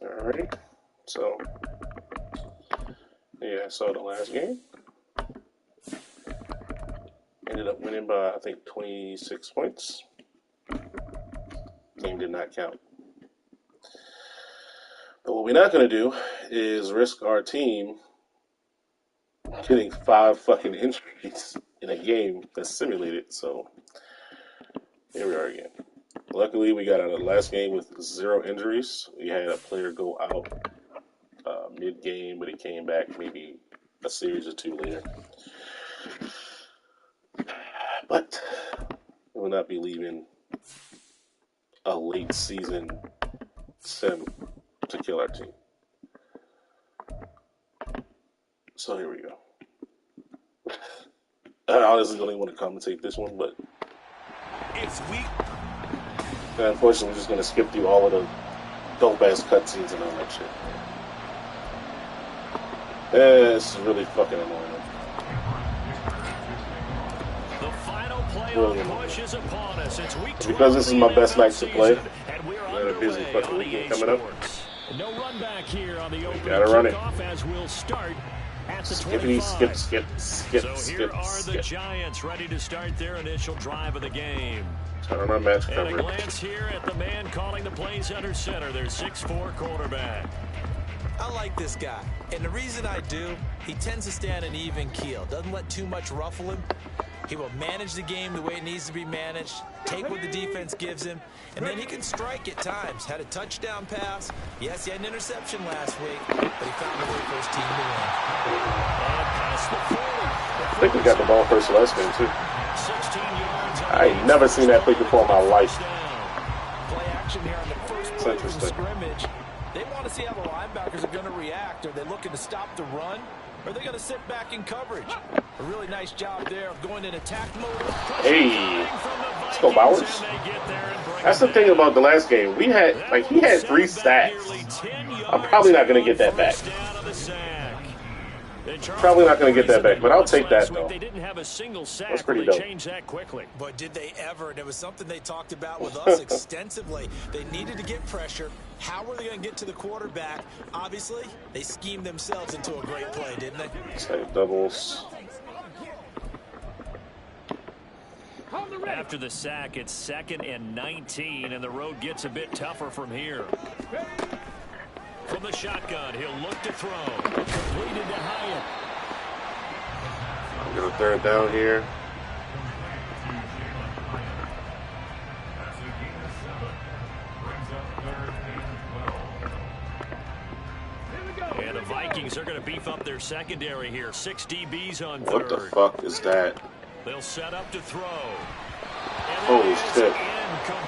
Alright, so yeah, I saw the last game. Ended up winning by, I think, 26 points. Game did not count. But what we're not going to do is risk our team getting 5 fucking injuries in a game that's simulated. So here we are again. Luckily, we got out of the last game with 0 injuries. We had a player go out mid-game, but he came back maybe a series or 2 later. But we will not be leaving a late season sim to kill our team. So here we go. I honestly don't even want to commentate this one, but it's weak. Unfortunately, we're just going to skip through all of the dope-ass cutscenes and all that shit. This is really fucking annoying. The final playoff push is upon us. It's week 12 because this is my best night to play. And we're got a busy fucking weekend coming up. No run back here on the opening gotta run it. As we'll start at the Skippity, 25. skip. So here are the Giants ready to start their initial drive of the game. Turn on our match And coverage. a glance here at the man calling the plays under center, their 6'4" quarterback. I like this guy, and the reason I do, he tends to stay on an even keel, doesn't let too much ruffle him. He will manage the game the way it needs to be managed, take what the defense gives him, and then he can strike at times. Had a touchdown pass. Yes, he had an interception last week, but he found a way for his team to win. I think we got the ball first last game, too. 16 yards. I ain't never seen that play before in my life. Play action here on the first play from scrimmage. They want to see how the linebackers are going to react. Are they looking to stop the run? Or are they going to sit back in coverage? A really nice job there of going in attack mode. Hey, let's go Bowers. That's the thing about the last game. We had, like, he had 3 sacks. I'm probably not going to get that back. Probably not going to get that back, but I'll take that, though. They didn't have a single sack. That's pretty they dope. changed that quickly. But did they ever? And it was something they talked about with us extensively. They needed to get pressure. How were they going to get to the quarterback? Obviously, they schemed themselves into a great play, didn't they? Save doubles. After the sack, it's 2nd and 19, and the road gets a bit tougher from here. From the shotgun, he'll look to throw. Completed to Hyatt. Get a 3rd down here. And the Vikings are going to beef up their secondary here. 6 DBs on 3rd. What the fuck is that? They'll set up to throw. Holy shit.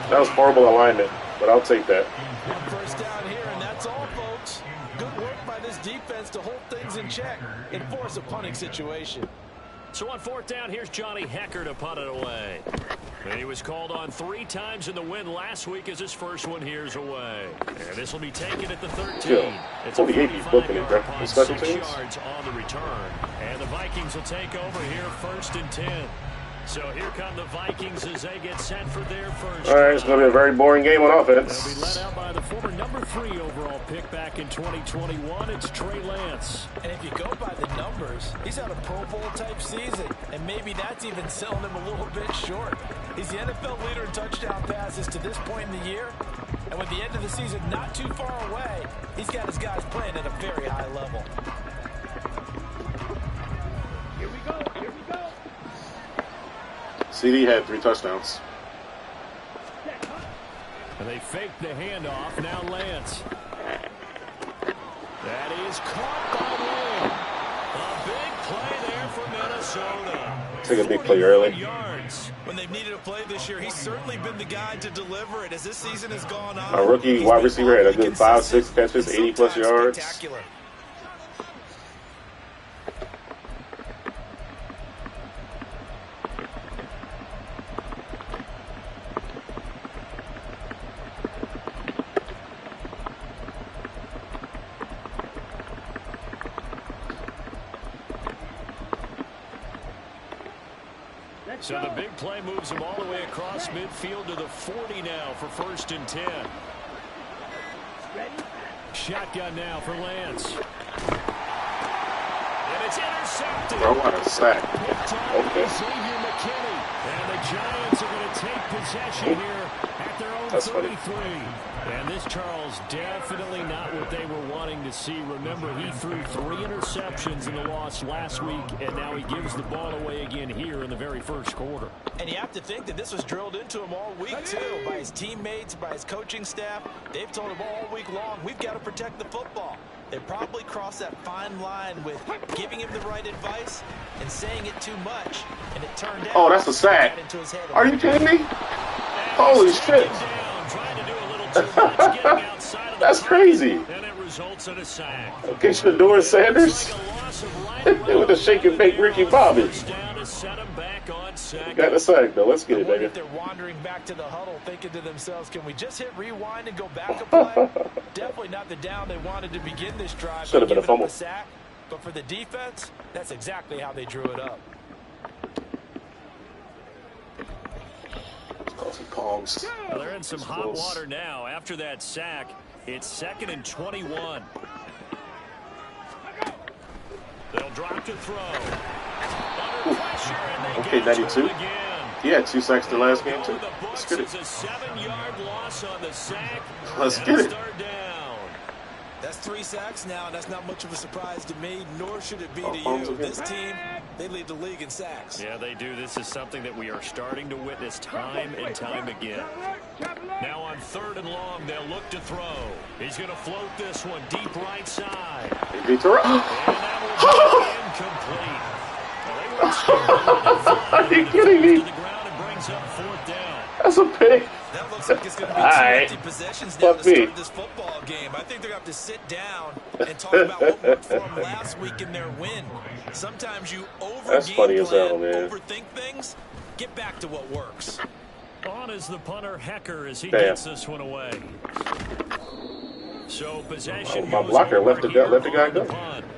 That was horrible alignment, but I'll take that. First down here, and that's all, folks. Good work by this defense to hold things in check and force a punting situation. So on 4th down, here's Johnny Hecker to punt it away. And he was called on 3 times in the win last week as his first one here's away. And this will be taken at the 13. Yo, it's a 48 booking it, bro. punt, Special 6 teams? yards on the return. And the Vikings will take over here 1st and 10. So here come the Vikings as they get set for their first. All right, it's going to be a very boring game on They'll be offense. led out by the former number 3 overall pick back in 2021. It's Trey Lance. And if you go by the numbers, he's had a Pro Bowl type season, and maybe that's even selling him a little bit short. He's the NFL leader in touchdown passes to this point in the year, and with the end of the season not too far away, he's got his guys playing at a very high level. Here we go. Here we go. CD had 3 touchdowns. And they fake the handoff. Now Lance. That is caught by Wynn. A big play there for Minnesota. Take a big play early. Yards. When they've needed a play this year, he's certainly been the guy to deliver it as this season has gone on. Our rookie wide receiver had a good 5-6 catches, 80+ yards. Spectacular. So the big play moves him all the way across midfield to the 40 now for 1st and 10. Shotgun now for Lance. And it's intercepted. Bro, what a sack. Okay. And the Giants are going to take possession here at their own 33. And this, Charles, definitely not what they were wanting to see. Remember, he threw 3 interceptions in the loss last week, and now he gives the ball away again here in the very first quarter. And you have to think that this was drilled into him all week, too, by his teammates, by his coaching staff. They've told him all week long, we've got to protect the football. They probably crossed that fine line with giving him the right advice and saying it too much, and it turned out. Oh, that's a sack. Are you kidding me? Holy shit. That's crazy. And it results in a sack. Okay, Shador Sanders with a shake and bake Ricky Bobby. Got the sack though. Let's get it, baby. They're wandering back to the huddle, thinking to themselves, "Can we just hit rewind and go back a play?" Definitely not the down they wanted to begin this drive. Should have been a fumble. Sack, but for the defense, that's exactly how they drew it up. Palms. Well, they're in some hot water now. After that sack, it's 2nd and 21. They'll drop to throw. Under pressure, and they okay, 92. He had 2 sacks the last game too. Let's get it. A 7-yard loss on the sack. Let's get it. That's 3 sacks now, and that's not much of a surprise to me, nor should it be to you. This team, they lead the league in sacks. Yeah, they do. This is something that we are starting to witness time and time again. Now on 3rd and long, they'll look to throw. He's going to float this one deep right side. And that will be incomplete. Are you kidding me? To the ground and brings up 4th down. That's a pick. That looks like it's going to be 2 empty possessions now to start this football game. I think they're going to have to sit down and talk about what worked for them last week in their win. Sometimes you overthink things. Get back to what works. On is the punter, Hecker, as he gets this one away. So possession. My blocker let the guy go.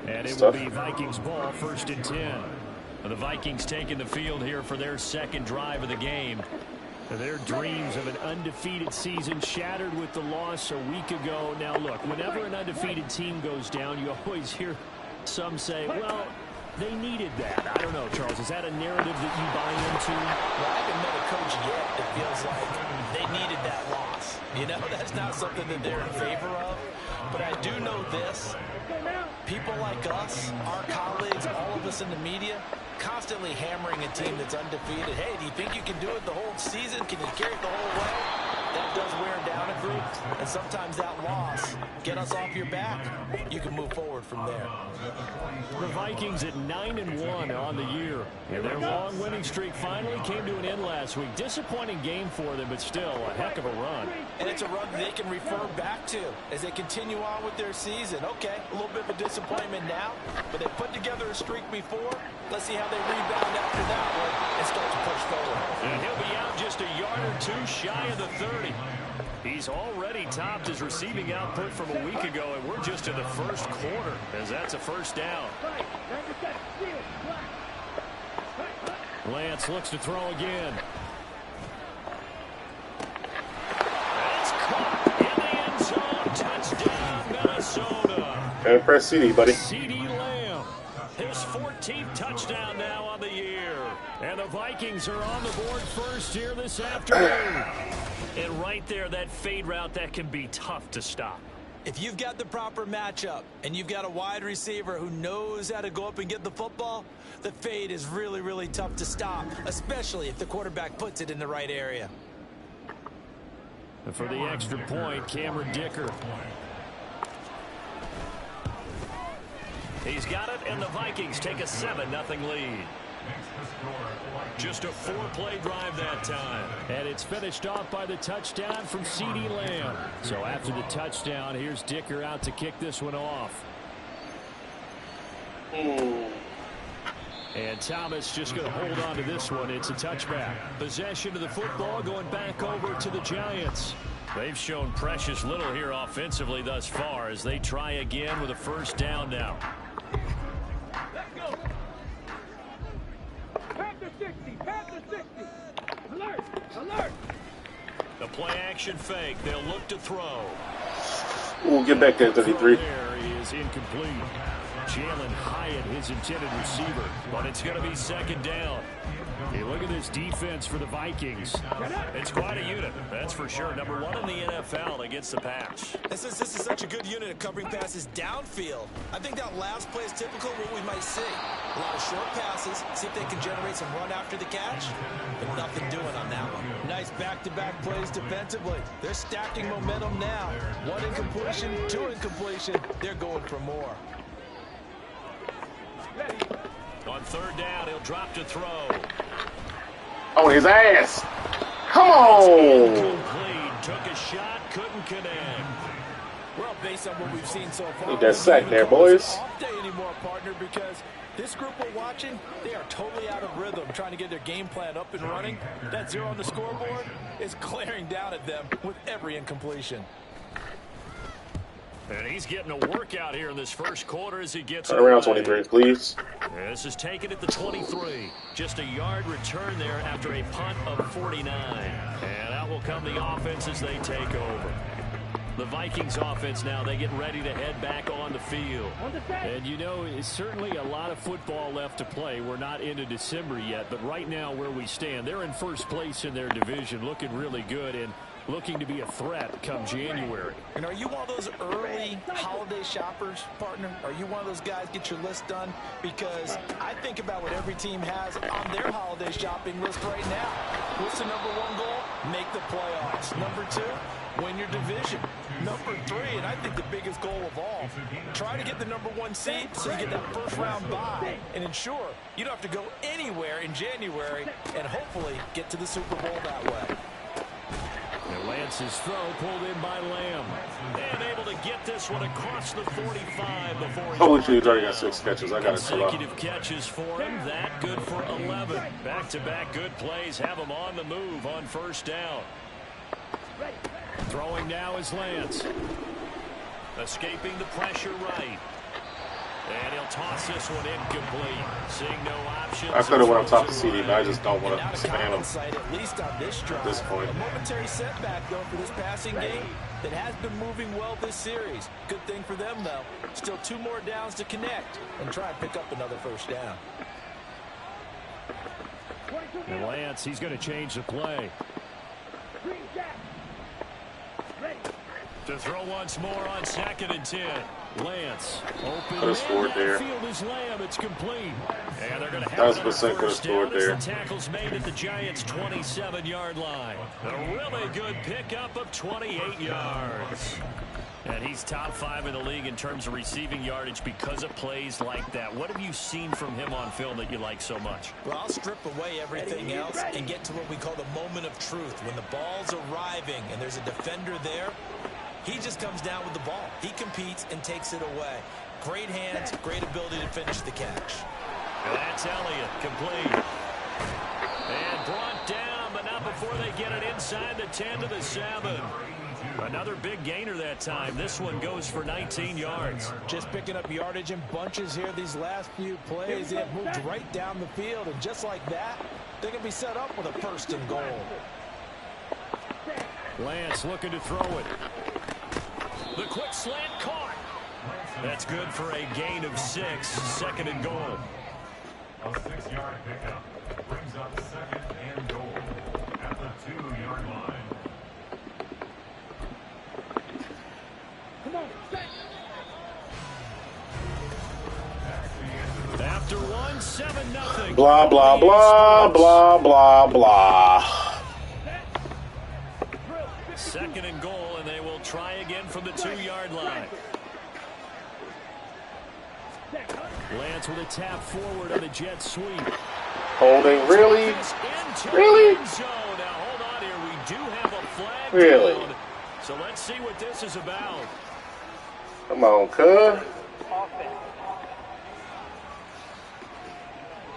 And it will be Vikings ball, 1st and 10. The Vikings taking the field here for their 2nd drive of the game. Their dreams of an undefeated season shattered with the loss a week ago. Now, look, whenever an undefeated team goes down, you always hear some say, well, they needed that. I don't know, Charles. Is that a narrative that you buy into? Well, I haven't met a coach yet that feels like they needed that loss. You know, that's not something that they're in favor of. But I do know this. People like us, our colleagues, all of us in the media, constantly hammering a team that's undefeated. Hey, do you think you can do it the whole season? Can you carry it the whole way? That does wear down a group, and sometimes that loss, get us off your back, you can move forward from there. The Vikings at 9-1 on the year, and their long winning streak finally came to an end last week. Disappointing game for them, but still a heck of a run. And it's a run they can refer back to as they continue on with their season. Okay, a little bit of a disappointment now, but they put together a streak before. Let's see how they rebound after that one and start to push forward. And he'll be out just a yard or 2 shy of the 30. He's already topped his receiving output from a week ago, and we're just in the first quarter, as that's a 1st down. Lance looks to throw again. It's caught in the end zone. Touchdown, Minnesota. And press CD, buddy. CD Lamb. His 14th touchdown now on the year. And the Vikings are on the board first here this afternoon. And right there, that fade route, that can be tough to stop. If you've got the proper matchup and you've got a wide receiver who knows how to go up and get the football, the fade is really, really tough to stop, especially if the quarterback puts it in the right area. And for the extra point, Cameron Dicker. He's got it, and the Vikings take a 7-0 lead. Just a 4-play drive that time. And it's finished off by the touchdown from CD Lamb. So after the touchdown, here's Dicker out to kick this one off. And Thomas just going to hold on to this one. It's a touchback. Possession of the football going back over to the Giants. They've shown precious little here offensively thus far as they try again with a 1st down now. Let's go. Pass the 60. Pass the 60. Alert. Alert. The play action fake. They'll look to throw. We'll get back there, 33. There is incomplete. Jalen Hyatt, his intended receiver, but it's going to be second down. Hey, look at this defense for the Vikings. It's quite a unit, that's for sure. Number one in the NFL against the pass. This is such a good unit of covering passes downfield. I think that last play is typical of what we might see. A lot of short passes, see if they can generate some run after the catch, but nothing doing on that one. Nice back-to-back plays defensively. They're stacking momentum now. One incompletion, two incompletion. They're going for more. On third down, he'll drop to throw. Oh, his ass. Come on. Incomplete. Took a shot, couldn't connect. Well, based on what we've seen so far, Need that sack there, boys. Off day anymore, partner, because this group we're watching, they are totally out of rhythm, trying to get their game plan up and running. That 0 on the scoreboard is glaring down at them with every incompletion. And he's getting a workout here in this first quarter as he gets Turn around, 23, please. This is taken at the 23. Just a yard return there after a punt of 49. And out will come the offense as they take over. The Vikings offense now, they get ready to head back on the field. And you know, it's certainly a lot of football left to play. We're not into December yet, but right now where we stand, they're in first place in their division, looking really good and looking to be a threat come January. And are you one of those early holiday shoppers, partner? Are you one of those guys get your list done? Because I think about what every team has on their holiday shopping list right now. What's the number one goal? Make the playoffs. Number two, win your division. Number three, and I think the biggest goal of all, try to get the number one seed so you get that first round bye and ensure you don't have to go anywhere in January and hopefully get to the Super Bowl that way. And Lance's throw pulled in by Lamb. And able to get this one across the 45 before he... Holy shit, he's already got 6 catches. I got to chill out. Consecutive catches for him. That good for 11. Back-to-back good plays have him on the move on first down. Throwing now is Lance. Escaping the pressure right. And he'll toss this one incomplete. Seeing no options. I could have went up top to CD, but I just don't want to spam him At least on this drive. at this point. A momentary setback, though, for this passing game that has been moving well this series. Good thing for them, though. Still 2 more downs to connect and try and pick up another first down. And Lance, he's going to change the play. To throw once more on 2nd and 10. Lance open. Could have scored there. Field is Lamb. It's complete. And they're going to have 100% could have scored there. The tackle's made at the Giants' 27-yard line. A really good pickup of 28 yards. And he's top 5 in the league in terms of receiving yardage because of plays like that. What have you seen from him on film that you like so much? Well, I'll strip away everything else and get to what we call the moment of truth. When the ball's arriving and there's a defender there, he just comes down with the ball. He competes and takes it away. Great hands, great ability to finish the catch. That's Elliott, complete. And brought down, but not before they get it inside the 10 to the 7. Another big gainer that time. This one goes for 19 yards. Just picking up yardage in bunches here these last few plays. They have moved right down the field, and just like that, they're going to be set up with a 1st and goal. Lance looking to throw it. The quick slant caught. That's good for a gain of 6. 2nd and goal. A 6-yard pickup brings up 2nd and goal at the 2-yard line. Come on, After 1, 7-0. Blah, blah, blah, blah, blah, blah. 2nd and goal, and they will try again from the 2-yard line. Lance with a tap forward on the jet sweep. Holding, really? Really? Now hold on here. We do have a flag Really? down. So let's see what this is about. Come on, cuz.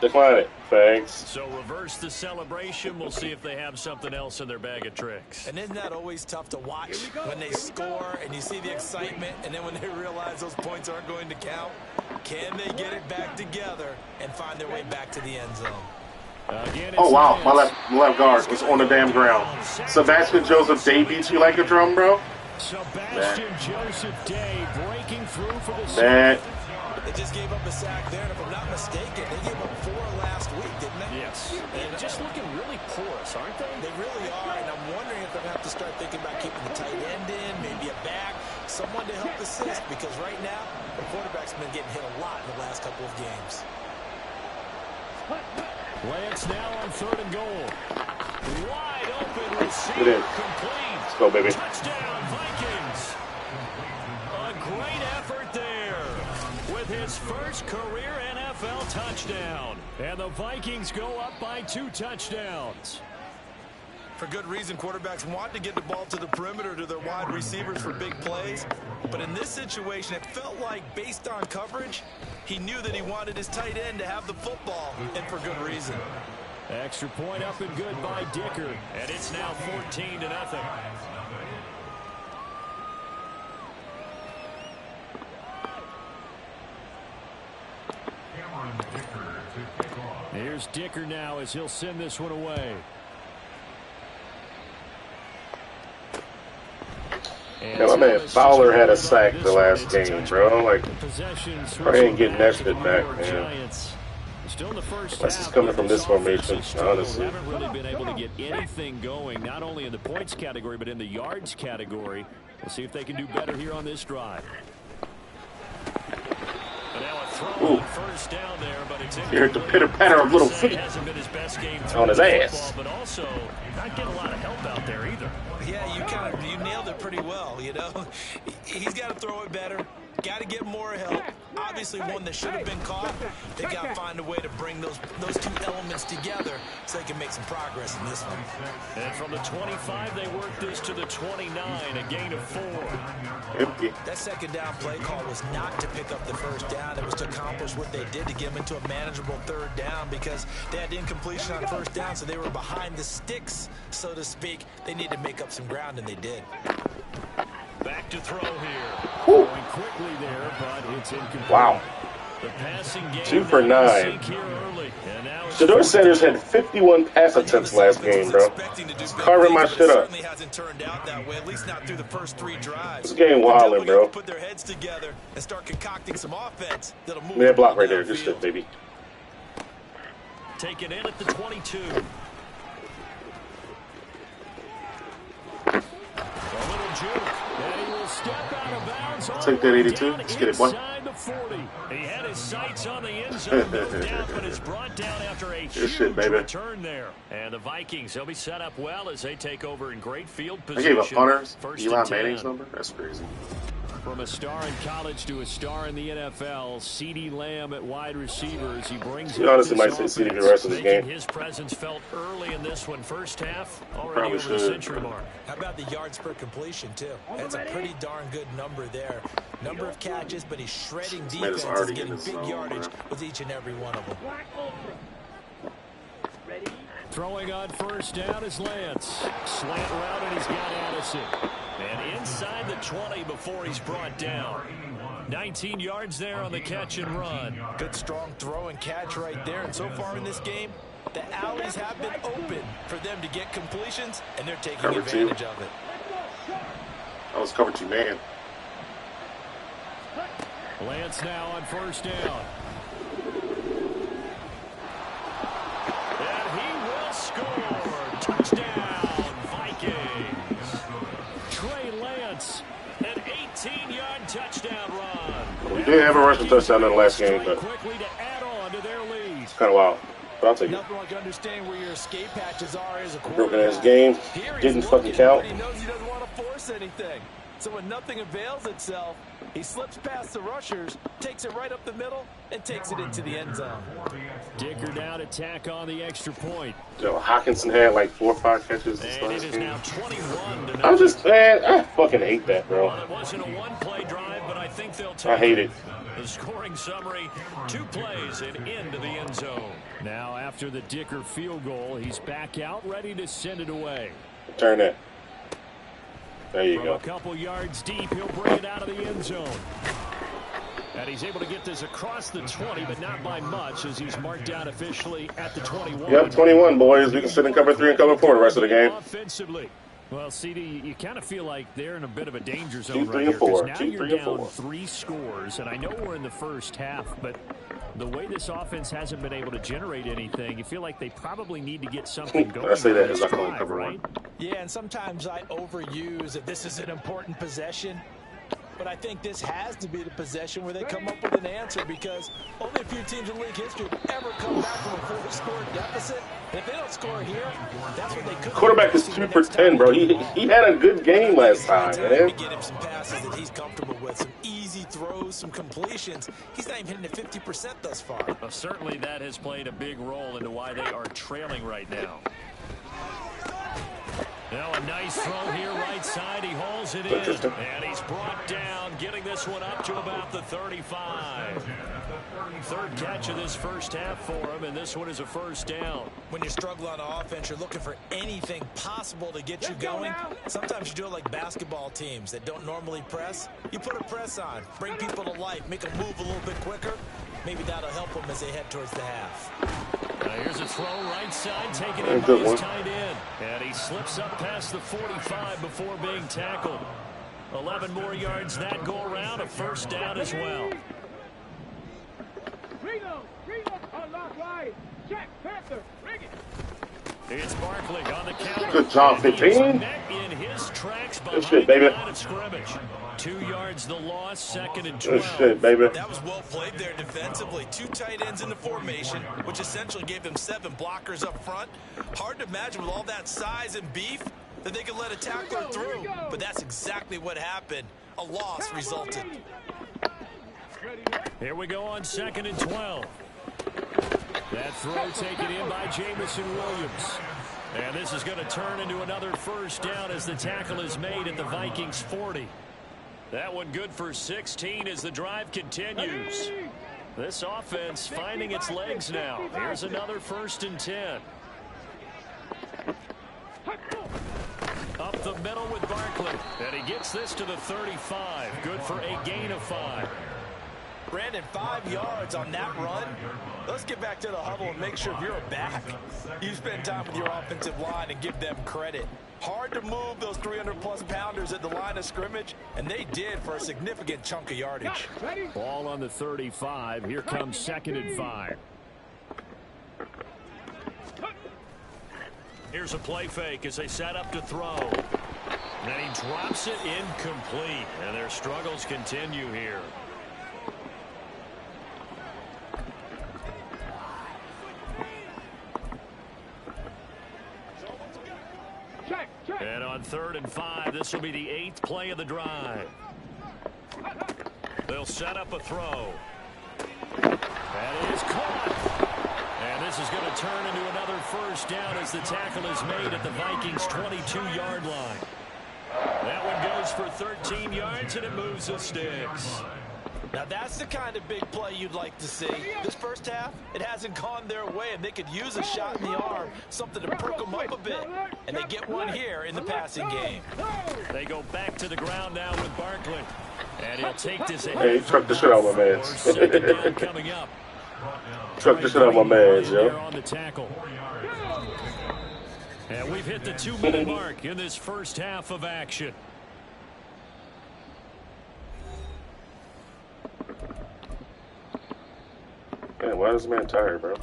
Decline it. Thanks. So reverse the celebration. We'll see if they have something else in their bag of tricks. And isn't that always tough to watch when they score and you see the excitement, and then when they realize those points aren't going to count? Can they get it back together and find their way back to the end zone? Again, Oh, wow. My left guard was on the damn ground. Sebastian Joseph, they beat you like a drum, bro? Sebastian Joseph Day breaking through for the Man. They just gave up a sack there, and if I'm not mistaken, they gave up 4 last week, didn't they? Yes. And just looking really porous, aren't they? They really are, and I'm wondering if they'll have to start thinking about keeping the tight end in, maybe a back, someone to help assist, because right now, the quarterback's been getting hit a lot in the last couple of games. Lance now on 3rd and goal. Wide open Get in. receiver complete. Let's go, baby. Touchdown, Vikings. A great effort there with his first career NFL touchdown. And the Vikings go up by 2 touchdowns. For good reason, quarterbacks want to get the ball to the perimeter to their wide receivers for big plays. But in this situation, it felt like, based on coverage, he knew that he wanted his tight end to have the football, and for good reason. Extra point up and good by Dicker. And it's now 14-0. Here's Dicker now as he'll send this one away. Yeah, my man Fowler had a sack the last game, bro. Like, I ain't getting that shit back, man. Still in the first Unless half, it's coming from this formation, honestly. Haven't really been able to get anything going, not only in the points category, but in the yards category. We'll see if they can do better here on this drive. And now a throw on first down there, but it's You heard the pitter-patter of little feet on his ass. But also, not getting a lot of help out there either. Yeah, you nailed it pretty well, you know. He's got to throw it better. Got to get more help. Obviously, one that should have been caught. They got to find a way to bring those 2 elements together so they can make some progress in this one. And from the 25, they worked this to the 29, a gain of 4. That second down play call was not to pick up the first down. It was to accomplish what they did to get them into a manageable 3rd down because they had incompletion on first down, so they were behind the sticks, so to speak. They needed to make up some ground, and they did. Back to throw here. Going quickly there, but it's incomplete. Wow. The passing game 2 for 9. Shedeur Sanders had 51 pass attempts last game, bro. Just carving my shit up. Hasn't turned out that way, at least not through the first 3 drives. This game wilding, bro. Put their heads together and start concocting some offense that'll move. Man, block right there. Good shit, baby. Take it in at the 22. A little juke. And he will step out of bounds. Take that 82. Let's get it, boy. He had his sights on the end zone, down, but is brought down after a huge return there. And the Vikings, they'll be set up well as they take over in great field position. I gave a punter Eli Manning's number? That's crazy. From a star in college to a star in the NFL, CeeDee Lamb at wide receivers. He brings you honestly might say CeeDee the rest of the game. His presence felt early in this one. First half, already Probably over the century mark. How about the yards per completion, too? That's a pretty darn good number there. Number of catches, but he's shredding defenses, getting big yardage with each and every one of them. Throwing on first down is Lance. Slant route, and he's got Addison. And inside the 20 before he's brought down. 19 yards there on the catch and run. Good strong throw and catch right there. And so far in this game, the alleys have been open for them to get completions, and they're taking advantage of it. That was cover 2 man. Lance now on first down. And he will score. Touchdown, Vikings. Trey Lance, an 18-yard touchdown run. We did have a rushing touchdown in the last game, but quickly to add on to their lead. It's kind of wild. But I'll take it. Nothing like understanding where your escape patches are as a Broken ass game. Didn't fucking count. He knows he doesn't want to force anything. So when nothing avails itself, he slips past the rushers, takes it right up the middle, and takes it into the end zone. Dicker down to tack on the extra point. Yo, Hawkinson had like 4 or 5 catches this And last it is game. now 21-0. I'm just, man, I fucking hate that, bro. Well, it wasn't a one-play drive, but I think they'll take I hate it. The scoring summary, 2 plays and into the end zone. Now, after the Dicker field goal, he's back out, ready to send it away. Turn that. There you From go. a couple yards deep, he'll bring it out of the end zone. And he's able to get this across the 20, but not by much, as he's marked down officially at the 21. Yep, 21, boys. We can sit in cover 3 and cover 4 the rest of the game. Offensively. Well, CD, you kind of feel like they're in a bit of a danger zone Team right 3 here. and 4. Now Team you're 3 and down 4. 3 scores, and I know we're in the first half, but the way this offense hasn't been able to generate anything, you feel like they probably need to get something going. I say that on as this I call drive, cover right? one. Yeah, and sometimes I overuse that this is an important possession. But I think this has to be the possession where they come up with an answer, because only a few teams in league history have ever come back from a 4-score deficit. And if they don't score here, that's what they could. Quarterback is 2 for 10, bro. He had a good game last time, man. To get him some passes that he's comfortable with, some easy throws, some completions. He's not even hitting at 50% thus far. Well, certainly that has played a big role into why they are trailing right now. Now a nice throw here right side. He hauls it in. And he's brought down, getting this one up to about the 35. Third catch of this first half for him, and this one is a first down. When you struggle on offense, you're looking for anything possible to get you going. Sometimes you do it like basketball teams that don't normally press. You put a press on, bring people to life, make them move a little bit quicker. Maybe that'll help them as they head towards the half. Here's a throw right side, taken in by his tight end. And he slips up past the 45 before being tackled. 11 more yards that go around, a first down as well. It's Barkley on the counter. Good job, 15. In his tracks Good shit, baby. the line of scrimmage. 2 yards the loss, second and 12. Good shit, baby. That was well played there defensively. 2 tight ends in the formation, which essentially gave them 7 blockers up front. Hard to imagine with all that size and beef that they could let a tackler through. But that's exactly what happened. A loss resulted. Here we go on second and 12. That throw taken in by Jamison Williams. And this is going to turn into another first down as the tackle is made at the Vikings 40. That one good for 16 as the drive continues. This offense finding its legs now. Here's another first and 10. Up the middle with Barkley. And he gets this to the 35. Good for a gain of 5. Brandon, 5 yards on that run. Let's get back to the huddle and make sure if you're a back, you spend time with your offensive line and give them credit. Hard to move those 300-plus pounders at the line of scrimmage, and they did for a significant chunk of yardage. Ball on the 35. Here comes second and 5. Here's a play fake as they set up to throw. And he drops it incomplete. And their struggles continue here. And on 3rd and 5, this will be the 8th play of the drive. They'll set up a throw. That is caught. And this is going to turn into another first down as the tackle is made at the Vikings' 22-yard line. That one goes for 13 yards, and it moves the sticks. Now that's the kind of big play you'd like to see. This first half, it hasn't gone their way, and they could use a shot in the arm, something to perk them up a bit. And they get one here in the passing game. They go back to the ground now with Barkley. And he'll take this ahead. Hey, he trucked the shit out of my man. Second down coming up. Trucked the shit out of my man, yo. On the tackle. And we've hit the 2-minute mark in this first half of action. Man, why is this man tired, bro?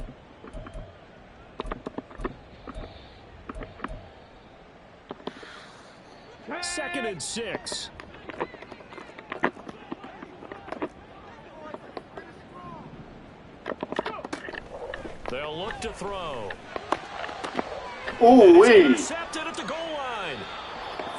Second and 6. They'll look to throw. Ooh wee! Intercepted at the goal line.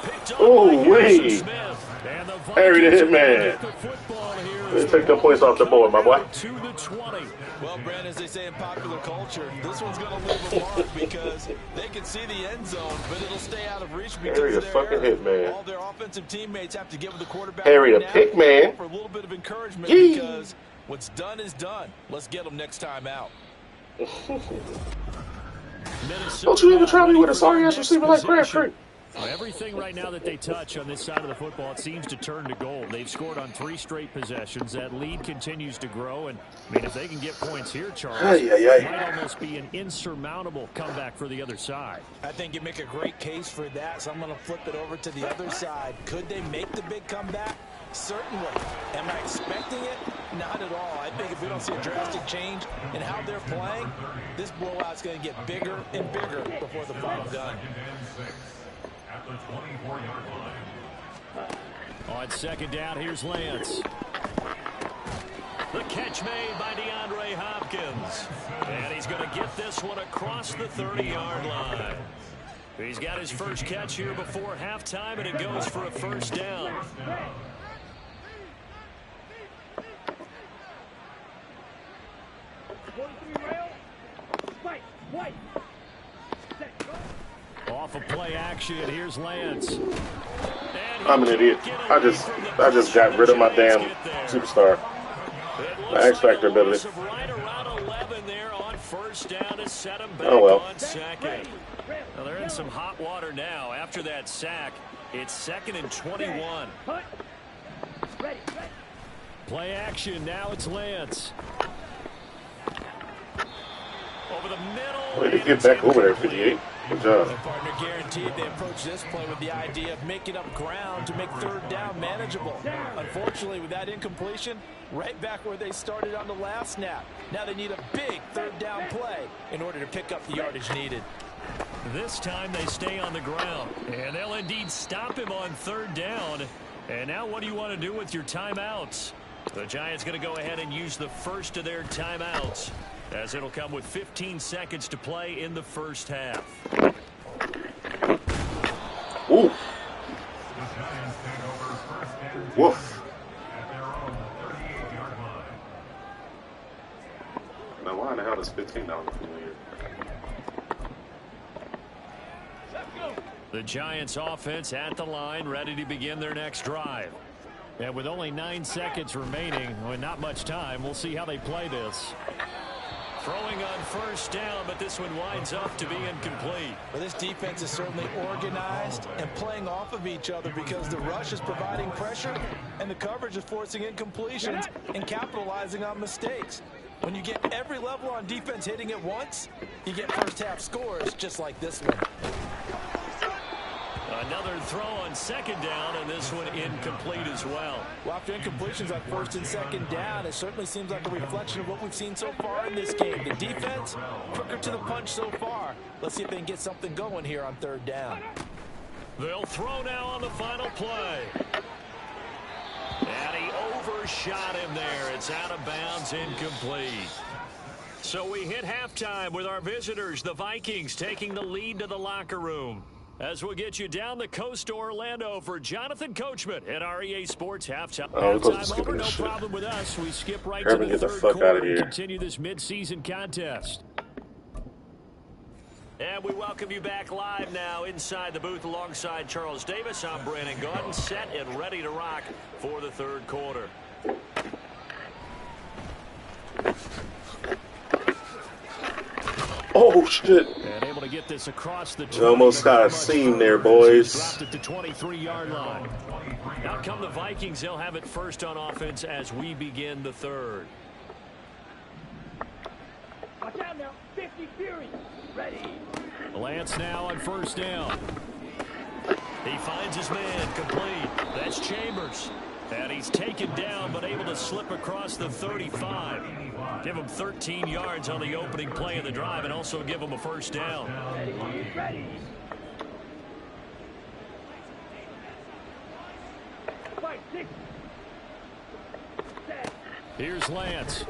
Picked up Ooh by wee! Smith. And the Harry the Vikings Hitman. get the football here. Let's take the points off the board, my boy. To the 20. Well, Brandon, as they say in popular culture, this one's going to leave a mark because they can see the end zone, but it'll stay out of reach because Harry the of their fucking error. Hitman. All their offensive teammates have to get with the quarterback. Harry the right now pick man. for a little bit of encouragement Yee. because what's done is done. Let's get them next time out. Don't you even try me with a sorry ass receiver like Crabtree. Well, everything right now that they touch on this side of the football, it seems to turn to gold. They've scored on 3 straight possessions. That lead continues to grow. And, I mean, if they can get points here, Charles, it might almost be an insurmountable comeback for the other side. I think you make a great case for that, so I'm going to flip it over to the other side. Could they make the big comeback? Certainly. Am I expecting it? Not at all. I think if we don't see a drastic change in how they're playing, this blowout's going to get bigger and bigger before the final gun. At the 24-yard line. On second down, here's Lance. The catch made by DeAndre Hopkins. And he's going to get this one across the 30-yard line. He's got his first catch here before halftime, and it goes for a first down. Off of play action, here's Lance. I'm an idiot. I just got rid of my damn superstar. My X Factor ability. Oh well. Now they're in some hot water now. After that sack, it's 2nd and 21. Play action, now it's Lance. Over the middle. Way to get back over there, 58. Good job. The partner guaranteed they approach this play with the idea of making up ground to make third down manageable. Unfortunately, with that incompletion, right back where they started on the last snap. Now they need a big third down play in order to pick up the yardage needed. This time they stay on the ground, and they'll indeed stop him on third down. And now what do you want to do with your timeouts? The Giants going to go ahead and use the first of their timeouts, as it'll come with 15 seconds to play in the first half. Ooh. Woof. Now why in the hell does $15 familiar? The Giants offense at the line, ready to begin their next drive. And with only 9 seconds remaining, well, not much time, we'll see how they play this. Throwing on first down, but this one winds up to be incomplete. Well, this defense is certainly organized and playing off of each other because the rush is providing pressure and the coverage is forcing incompletions and capitalizing on mistakes. When you get every level on defense hitting at once, you get first half scores just like this one. Another throw on second down, and this one incomplete as well. Well, after incompletions on first and second down, it certainly seems like a reflection of what we've seen so far in this game. The defense, quicker to the punch so far. Let's see if they can get something going here on third down. They'll throw now on the final play. And he overshot him there. It's out of bounds, incomplete. So we hit halftime with our visitors, the Vikings, taking the lead to the locker room. As we'll get you down the coast to Orlando for Jonathan Coachman at our EA Sports Halftime. Halftime over, no problem with us. We skip right to the third quarter and continue this midseason contest. And we welcome you back live now inside the booth alongside Charles Davis. I'm Brandon Gaudin, set and ready to rock for the third quarter. Oh, shit. And able to get this across the 20. Almost got a seam there, boys. Dropped at the 23-yard line. Out come the Vikings. They'll have it first on offense as we begin the third. Watch out now. 50 Fury. Ready. Lance now on first down. He finds his man complete. That's Chambers. And he's taken down but able to slip across the 35. Give him 13 yards on the opening play of the drive and also give him a first down. Ready. 5, 6. Here's Lance.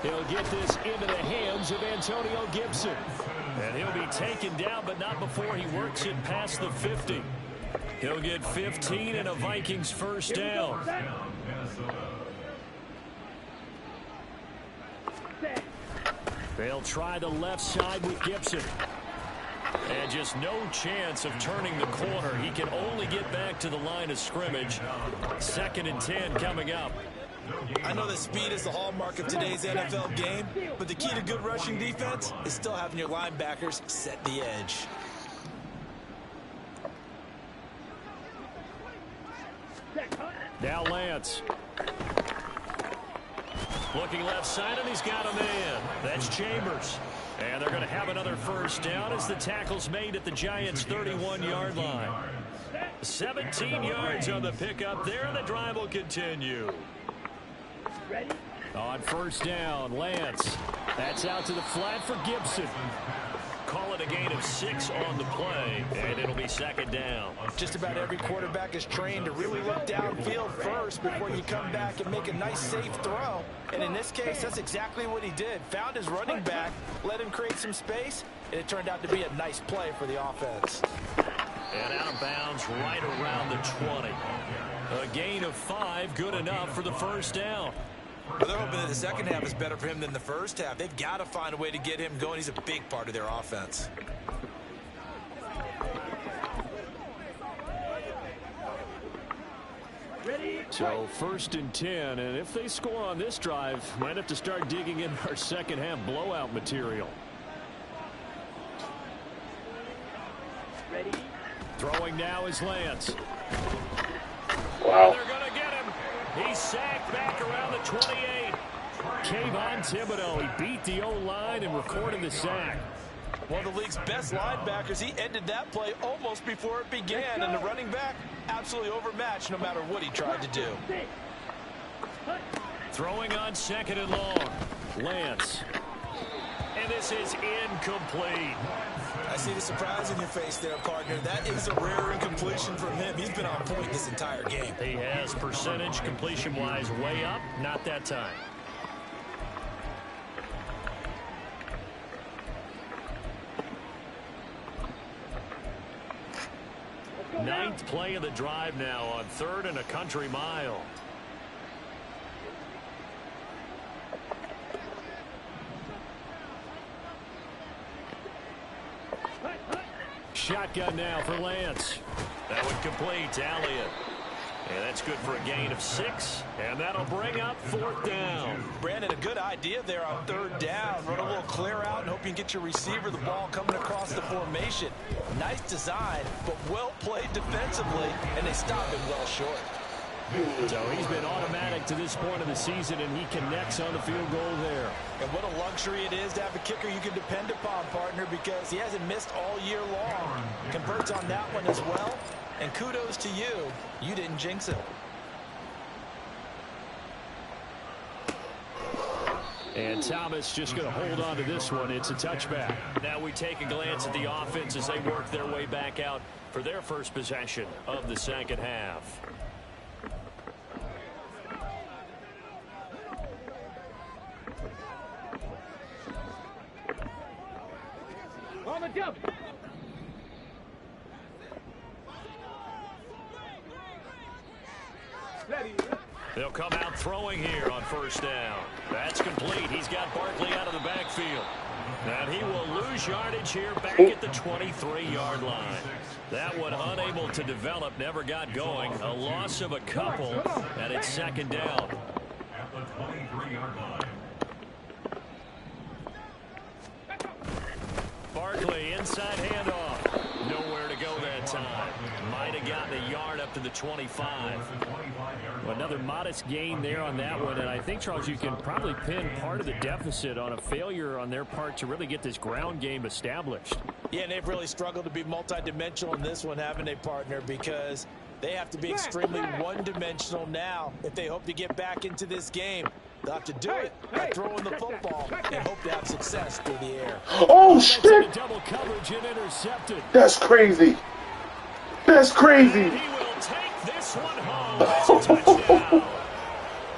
He'll get this into the hands of Antonio Gibson. And he'll be taken down, but not before he works it past the 50. He'll get 15 and a Vikings first down. They'll try the left side with Gibson. And just no chance of turning the corner. He can only get back to the line of scrimmage. 2nd and 10 coming up. I know that speed is the hallmark of today's NFL game, but the key to good rushing defense is still having your linebackers set the edge. Now Lance. Looking left side, and he's got a man. That's Chambers. And they're going to have another first down as the tackle's made at the Giants' 31-yard line. 17 yards on the pickup there, and the drive will continue. On first down, Lance. That's out to the flat for Gibson. Call it a gain of 6 on the play, and it'll be second down. Just about every quarterback is trained to really look downfield first before you come back and make a nice, safe throw. And in this case, that's exactly what he did. Found his running back, let him create some space, and it turned out to be a nice play for the offense. And out of bounds right around the 20. A gain of 5, good enough for the first down. Well, they're hoping that the second half is better for him than the first half. They've got to find a way to get him going. He's a big part of their offense. So first and 10, and if they score on this drive, might have to start digging in our second half blowout material. Ready? Throwing now is Lance. Wow. They're going to get him. He's sacked back around the 28. Kayvon Thibodeau, he beat the O-line and recorded the sack. One of the league's best linebackers. He ended that play almost before it began, and the running back absolutely overmatched no matter what he tried to do. Throwing on second and long. Lance. And this is incomplete. I see the surprise in your face there, partner. That is a rare incompletion from him. He's been on point this entire game. He has percentage completion-wise way up. Not that time. Ninth play of the drive now on 3rd and a country mile. Shotgun now for Lance. That would complete to Elliott. And that's good for a gain of 6. And that'll bring up 4th down. Brandon, a good idea there on 3rd down. Run a little clear out and hope you can get your receiver the ball coming across the formation. Nice design, but well played defensively, and they stop him well short. So he's been automatic to this point of the season, and he connects on the field goal there. And what a luxury it is to have a kicker you can depend upon, partner, because he hasn't missed all year long. Converts on that one as well. And kudos to you. You didn't jinx it. And Thomas just going to hold on to this one. It's a touchback. Now we take a glance at the offense as they work their way back out for their first possession of the second half. On the jump. Ready. They'll come out throwing here on first down. That's complete. He's got Barkley out of the backfield. And he will lose yardage here back at the 23-yard line. That one unable to develop, never got going. A loss of a couple, and it's second down. At the 23-yard line. Barkley, inside handoff. Nowhere to go that time. Might have gotten a yard up to the 25. Well, another modest gain there on that one. And I think, Charles, you can probably pin part of the deficit on a failure on their part to really get this ground game established. Yeah, and they've really struggled to be multidimensional in this one, haven't they, partner? Because they have to be extremely one-dimensional now if they hope to get back into this game. They'll have to do it by throwing the football and hope to have success through the air. Oh, shit! Double coverage and intercepted. That's crazy. That's crazy. He will take this one home. That's a touchdown.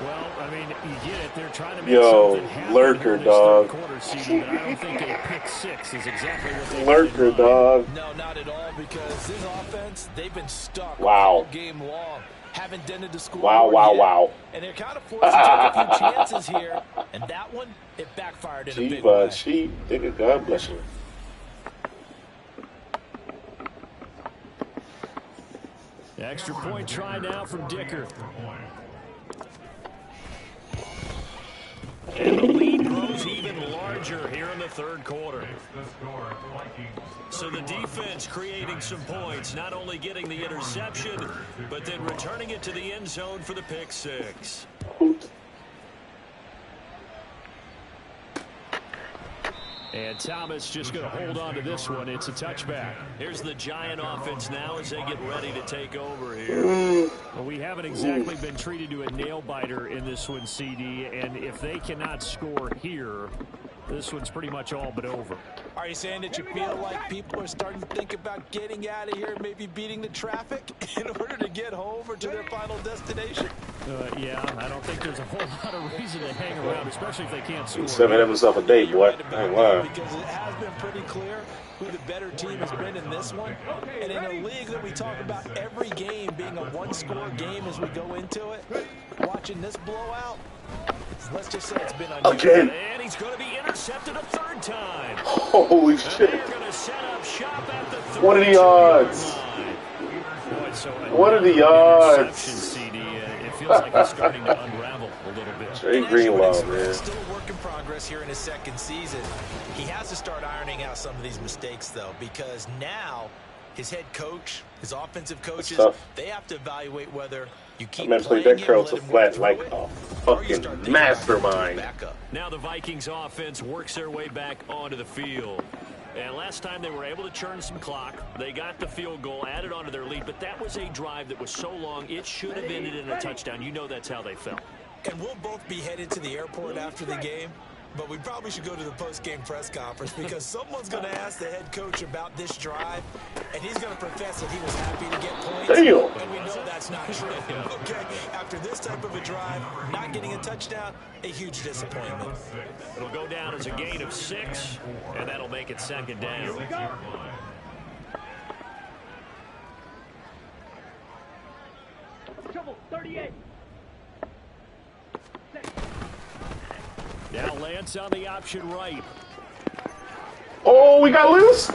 Well, I mean, you get it. They're trying to make something happen lurker, here in this dog. third-quarter season, but I don't think a pick six is exactly what they Lurker, did. dog. No, not at all, because this offense, they've been stuck Wow. all game long. Haven't dented the score. Wow. And they're kind of forced to take a few chances here. And that one, it backfired in a big way. Nigga, God bless you. Extra point try now from Dicker. And the lead grows grows even larger here in the third quarter. The score, Vikings. So the defense creating some points, not only getting the interception, but then returning it to the end zone for the pick six. And Thomas just going to hold on to this one. It's a touchback. Here's the Giant offense now as they get ready to take over here. Well, we haven't exactly been treated to a nail-biter in this one, CD. And if they cannot score here, this one's pretty much all but over. Are you saying that you feel like people are starting to think about getting out of here, maybe beating the traffic in order to get home or to their final destination? Yeah, I don't think there's a whole lot of reason to hang around, especially if they can't score. He's having himself a date, boy. I ain't lying. Because it has been pretty clear who the better team has been in this one. And in a league that we talk about every game being a one-score game as we go into it, watching this blowout, let's just say it's been unusual. Again. And he's going to be intercepted a third time. Holy shit. They're going to set up shop at the What are the odds? What are the odds? CD, it feels like he's starting to unravel a little bit. Trey Greenlaw, man. Still a work in progress here in his second season. He has to start ironing out some of these mistakes, though, because now his head coach, his offensive coaches, they have to evaluate whether you keep playing that him, curl let to him flat work like through a it, or you fucking start thinking about mastermind. back up. Now the Vikings offense works their way back onto the field. And last time they were able to churn some clock. They got the field goal, added onto their lead, but that was a drive that was so long it should have ended in a touchdown. You know that's how they felt. And we'll both be headed to the airport after the game, but we probably should go to the post-game press conference because someone's going to ask the head coach about this drive, and he's going to profess that he was happy to get points. Damn. And we know that's not true. Okay, after this type of a drive, not getting a touchdown, a huge disappointment. It'll go down as a gain of 6, and that'll make it second down. Trouble, 38. Now Lance on the option right. Oh, we got loose.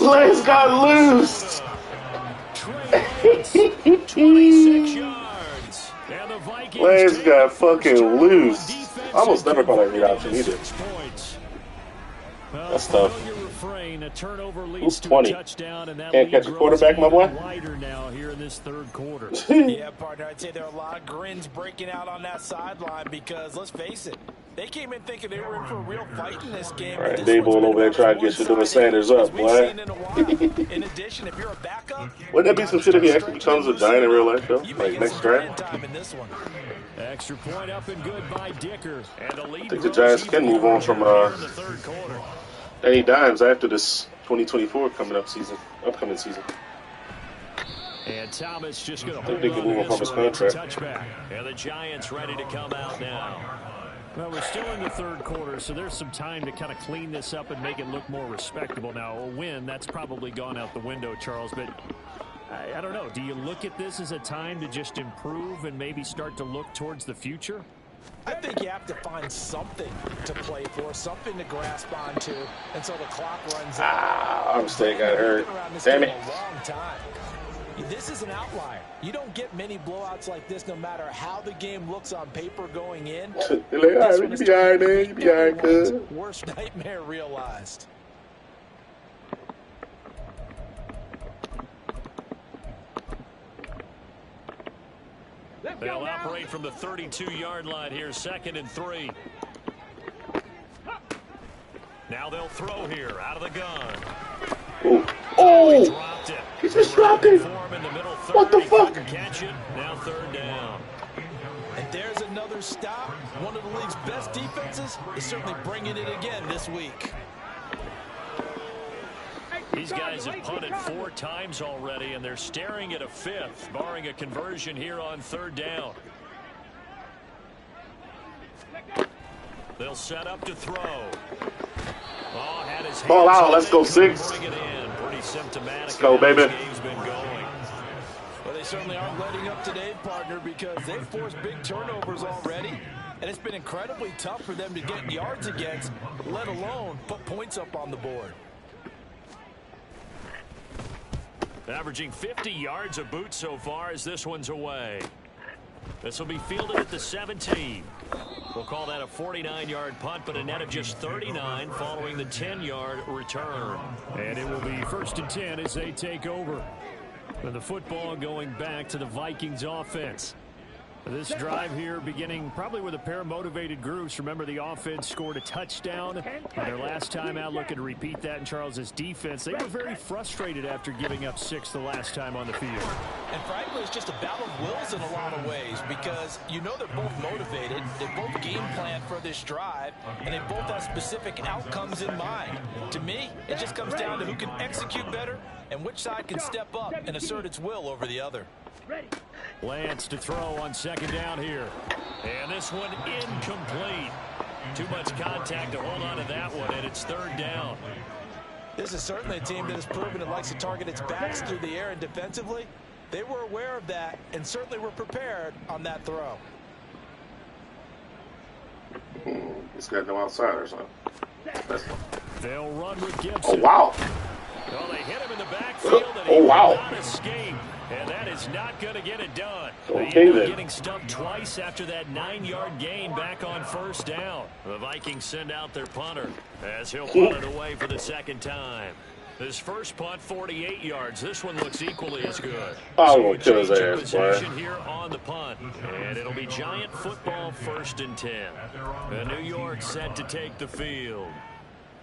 Lance got loose. 26 yards. And the Vikings Lance got fucking loose. I almost never call that read option either. That's tough. A turnover leads Who's to 20? a touchdown, and that Can't lead catch a quarterback, my boy? wider now here in this third quarter. Yeah, partner, I'd say there are a lot of grins breaking out on that sideline because, let's face it, they came in thinking they were in for a real fight in this game. All right, Daboll over there trying to get Shaduma Sanders up, boy. In addition, if you're a backup, Wouldn't that be some shit if he actually becomes a Giant in real life, though? you may Like get next some draft? time in this one. Extra point up and good by Dicker. And the lead I think the Giants can move on from in the third quarter. any dimes after this 2024 upcoming season. And Thomas just going to think hold they can on move to on from this his one. It's a contract. touchback. And the Giants ready to come out now. Well, we're still in the third quarter, so there's some time to kind of clean this up and make it look more respectable. Now, a win, that's probably gone out the window, Charles, but I don't know. Do you look at this as a time to just improve and maybe start to look towards the future? I think you have to find something to play for, something to grasp onto, until the clock runs out. Arm got hurt. Damn it. A long time. This is an outlier. You don't get many blowouts like this no matter how the game looks on paper going in. They're like, all right, you be all right, man. You be all right, cuz. Worst nightmare realized. They'll operate from the 32-yard line here, 2nd and 3. Now they'll throw here, out of the gun. Oh! He just dropped it. What the fuck? Catch it. Now 3rd down. And there's another stop. One of the league's best defenses is certainly bringing it again this week. These guys have punted 4 times already, and they're staring at a 5th, barring a conversion here on 3rd down. They'll set up to throw. Oh, had his Ball out. Let's go 6. Bring it in. Pretty symptomatic. Let's go, baby. This game's been going. Well, they certainly aren't letting up today, partner, because they've forced big turnovers already. And it's been incredibly tough for them to get yards against, let alone put points up on the board. Averaging 50 yards a boot so far as this one's away. This will be fielded at the 17. We'll call that a 49-yard punt, but a net of just 39 following the 10-yard return. And it will be 1st and 10 as they take over. And the football going back to the Vikings offense. This drive here beginning probably with a pair of motivated groups. Remember, the offense scored a touchdown on their last time out. Looking to repeat that in Charles's defense. They were very frustrated after giving up 6 the last time on the field. And frankly, it's just a battle of wills in a lot of ways because you know they're both motivated. They both game plan for this drive, and they both have specific outcomes in mind. To me, it just comes down to who can execute better and which side can step up and assert its will over the other. Lance to throw on 2nd down here. And this one incomplete. Too much contact to hold on to that one, and it's 3rd down. This is certainly a team that has proven it likes to target its backs through the air and defensively. They were aware of that and certainly were prepared on that throw. He's got no outsiders, huh? They'll run with Gibson. Oh, wow. Well, they hit him in the backfield, and he Oh, wow. did not escape. And that is not going to get it done. Okay, they end up then. getting stumped twice after that 9-yard gain back on 1st down. The Vikings send out their punter as he'll punt it away for the 2nd time. His first punt, 48 yards. This one looks equally as good. Oh, So a kill his change of ass, possession boy. here on the punt. And it'll be Giant football, 1st and 10. The New York set to take the field.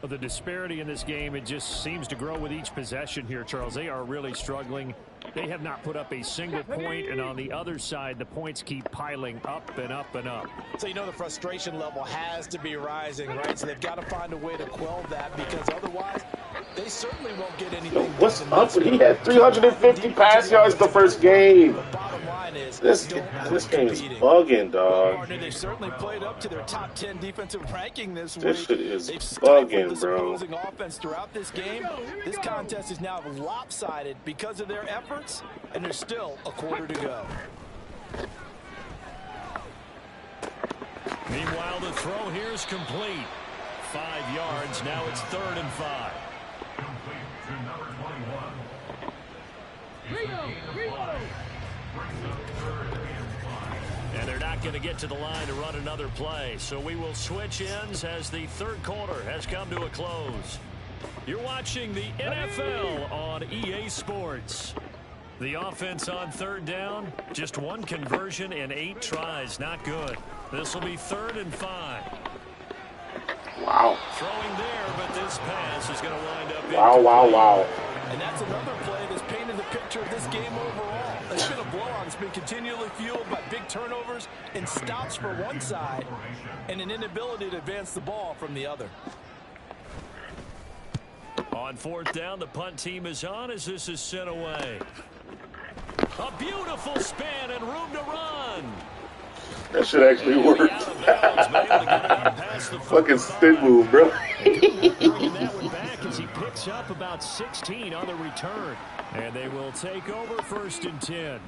Well, the disparity in this game, it just seems to grow with each possession here, Charles. They are really struggling. They have not put up a single point, and on the other side, the points keep piling up and up and up. So you know the frustration level has to be rising, right? So they've got to find a way to quell that because otherwise they certainly won't get anything. What's up? He had 350 pass yards the first game. The bottom line is This game is bugging, dog. Partner, they certainly played up to their top 10 defensive ranking this week. This shit is They've stifled bugging, this bro. opposing offense throughout this game. This contest is now lopsided because of their efforts, and there's still a quarter to go. Meanwhile, the throw here is complete. 5 yards. Now it's 3rd and 5. Complete to number 21. Brings up 3rd and 5. And they're not going to get to the line to run another play. So we will switch ends as the 3rd quarter has come to a close. You're watching the NFL on EA Sports. The offense on 3rd down, just 1 conversion and 8 tries. Not good. This will be 3rd and 5. Wow. Throwing there, but this pass is going to wind up Wow, wow, wow. And that's another play that's painted the picture of this game overall. It's been a blowout. It's been continually fueled by big turnovers and stops for one side and an inability to advance the ball from the other. On 4th down, the punt team is on as this is sent away. A beautiful spin and room to run. That shit actually worked. Fucking spin move, bro. Bringing that one back as he picks up about 16 on the return. And they will take over 1st and 10.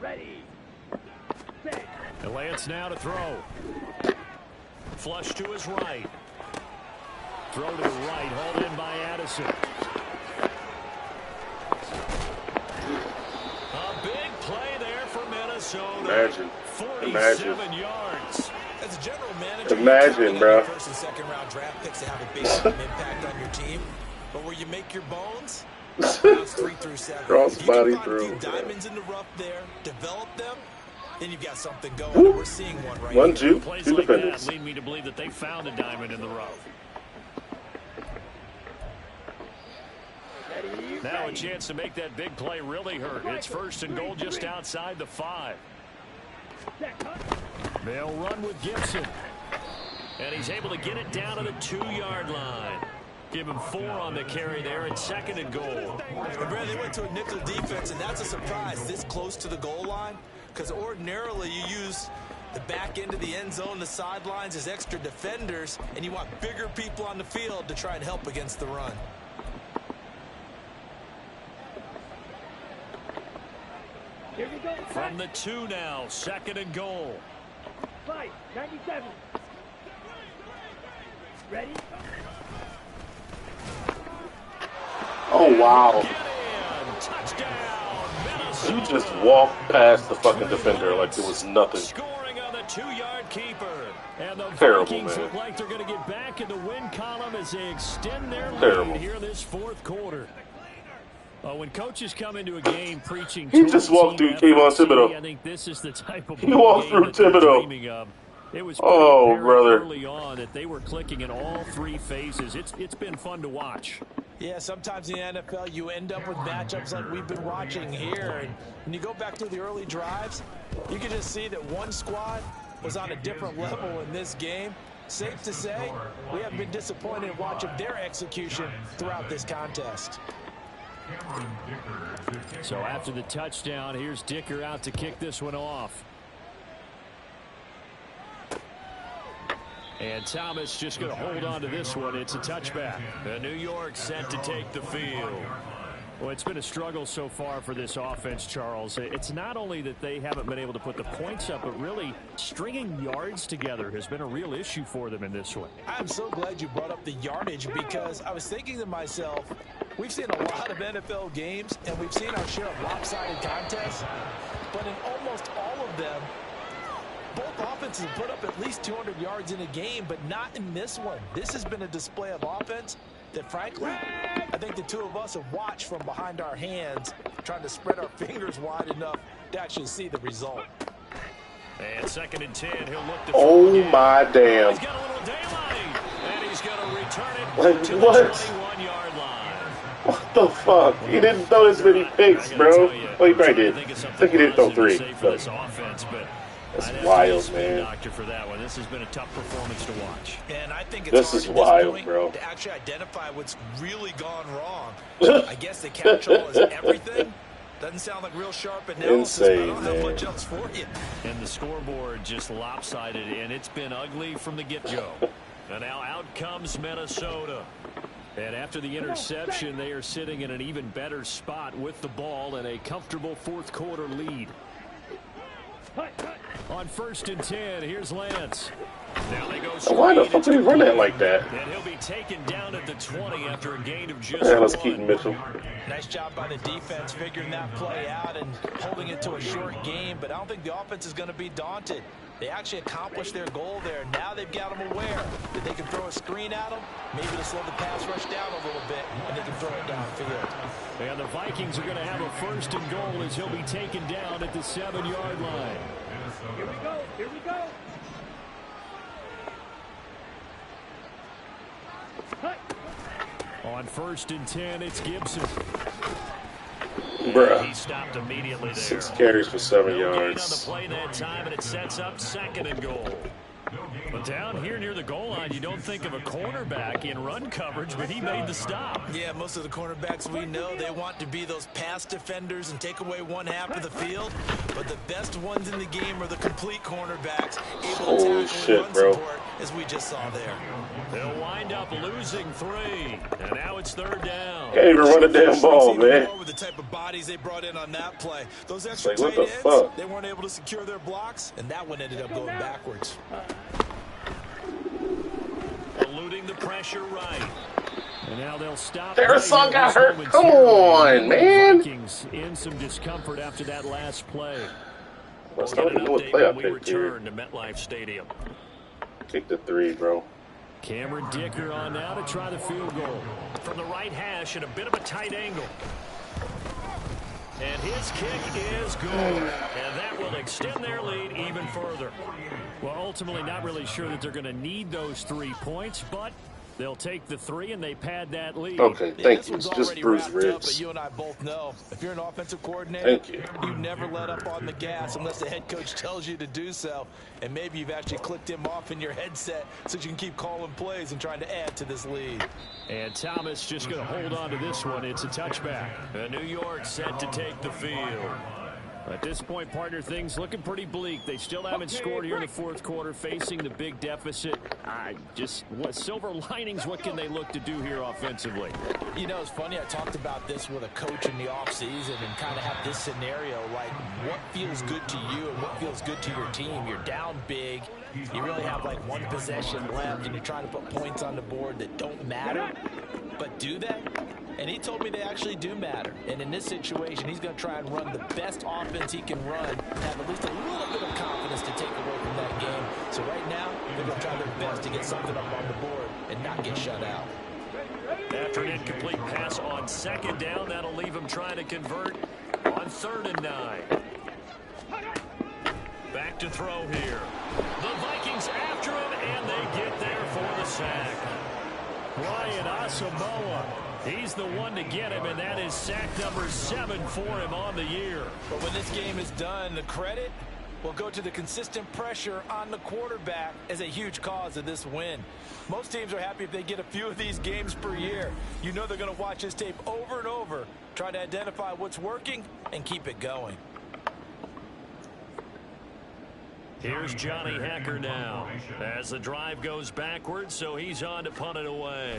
Ready. Set. And Lance now to throw. Flush to his right. Throw to the right, hauled in by Addison. A big play there for Minnesota. Imagine. 47 yards. As a general manager, Imagine, bro. First and second round draft picks to have a big impact on your team. But where you make your bones, rounds 3 through 7. Cross If body you can find through. a few diamonds in the rough there, develop them, then you've got something going. Woo. We're seeing one right 1, here. 2, Plays 2 like that defenders. lead me to believe that they found a diamond in the rough. Ready. Now a Ready. chance to make that big play really hurt. It's 1st and goal just outside the 5. Set. Cut. They'll run with Gibson. And he's able to get it down to the 2-yard line. Give him 4 on the carry there at 2nd and goal. And Brad, they went to a nickel defense, and that's a surprise this close to the goal line, because ordinarily you use the back end of the end zone, the sidelines as extra defenders, and you want bigger people on the field to try and help against the run. Here we go. From the 2 now, 2nd and goal. 5, 97. Ready? Oh, wow. Touchdown, You Minnesota. just walked past the fucking defender like it was nothing. Scoring on the 2-yard keeper. And the Terrible, Vikings man. look like they're going to get back in the win column as they extend their Terrible. lead here in this 4th quarter. When coaches come into a game preaching He just walked through Kayvon Thibodeau. I think this is the type of He walked game through that they're Thibodeau. dreaming of. It was pretty Oh, apparent brother. early on that they were clicking in all 3 phases. It's been fun to watch. Yeah, sometimes in the NFL you end up with matchups like we've been watching here. And when you go back to the early drives, you can just see that one squad was on a different level in this game. Safe to say, we haven't been disappointed in watching their execution throughout this contest. So after the touchdown, here's Dicker out to kick this one off. And Thomas just going to hold on to this one. It's a touchback. New York set to take the field. Well, it's been a struggle so far for this offense, Charles. It's not only that they haven't been able to put the points up, but really stringing yards together has been a real issue for them in this one. I'm so glad you brought up the yardage because I was thinking to myself, we've seen a lot of NFL games and we've seen our share of lopsided contests, but in almost all of them, both offenses put up at least 200 yards in a game, but not in this one. This has been a display of offense that, frankly, I think the two of us have watched from behind our hands, trying to spread our fingers wide enough to actually see the result. And 2nd and 10, he'll look to Oh, my damn. He's got a little daylight, and he's going to return it Like, to what? the 21-yard line. What the fuck? He didn't throw this many picks, bro. Well, he probably did. I think he did throw 3. For this offense, but that's I'd have wild, to be a spin man. doctor for that one. This has been a tough performance to watch. And I think it's This hard is at wild, point bro. to actually identify what's really gone wrong. I guess the catch-all is everything. Doesn't sound like real sharp analysis, but I Insane, don't have man. much else for you. And the scoreboard just lopsided, and it's been ugly from the get-go. And now out comes Minnesota. And after the interception, they are sitting in an even better spot with the ball and a comfortable 4th quarter lead. On 1st and 10, here's Lance. Now they go Why the fuck did he run that like that? and he'll be taken down at the 20 after a gain of just Yeah, let's 1. keep Mitchell. Nice job by the defense figuring that play out and holding it to a short game, but I don't think the offense is going to be daunted. They actually accomplished their goal there. Now they've got them aware that they can throw a screen at them, maybe to slow the pass rush down a little bit, and they can throw it downfield. And the Vikings are going to have a 1st and goal as he'll be taken down at the 7-yard line. Here we go. Here we go. On 1st and 10, it's Gibson. Bruh. He stopped immediately there. 6 carries for 7 No gain on the yards. play that time, and it sets up 2nd and goal. But down here near the goal line, you don't think of a cornerback in run coverage, but he made the stop. Yeah, most of the cornerbacks we know, they want to be those pass defenders and take away one half of the field. But the best ones in the game are the complete cornerbacks, able to Holy tackle shit, and run bro. support, as we just saw there. They'll wind up losing 3, and now it's 3rd down. Can't even run a damn ball, man. With the type of bodies they brought in on that play. Those It's extra like, what tight the ends, fuck? they weren't able to secure their blocks, and that one ended up going backwards. Eluding the pressure right. And now they'll stop. Their son got this hurt. moment Come here. on, man. Vikings in some discomfort after that last play. Let's We'll not get an even know what update play I when we picked here. return to MetLife Stadium. Kick the 3, bro. Cameron Dicker on now to try the field goal. From the right hash at a bit of a tight angle. And his kick is good. And that will extend their lead even further. Well, ultimately not really sure that they're going to need those 3 points, but they'll take the 3 and they pad that lead. Okay, Yeah, thank this you. one's It's just already bruised wrapped up, but ribs. you and I both know if you're an offensive coordinator, Thank you. you never let up on the gas unless the head coach tells you to do so. And maybe you've actually clicked him off in your headset so you can keep calling plays and trying to add to this lead. And Thomas just going to hold on to this one. It's a touchback. New York set to take the field. At this point, partner, things looking pretty bleak. They still haven't scored here in the fourth quarter, facing the big deficit. What silver linings, what can they look to do here offensively? You know, it's funny. I talked about this with a coach in the offseason and kind of have this scenario, like what feels good to you and what feels good to your team. You're down big. You really have like one possession left, and you're trying to put points on the board that don't matter. But do they? And he told me they actually do matter. And in this situation, he's going to try and run the best offense he can run, have at least a little bit of confidence to take away from that game. So right now, they're going to try their best to get something up on the board and not get shut out. After an incomplete pass on second down, that'll leave him trying to convert on 3rd and 9. Back to throw here. The Vikings after him, and they get there for the sack. Ryan Asamoah. He's the one to get him, and that is sack number 7 for him on the year. But when this game is done, the credit will go to the consistent pressure on the quarterback as a huge cause of this win. Most teams are happy if they get a few of these games per year. You know they're going to watch this tape over and over, try to identify what's working and keep it going. Here's Johnny Hecker now as the drive goes backwards, so he's on to punt it away.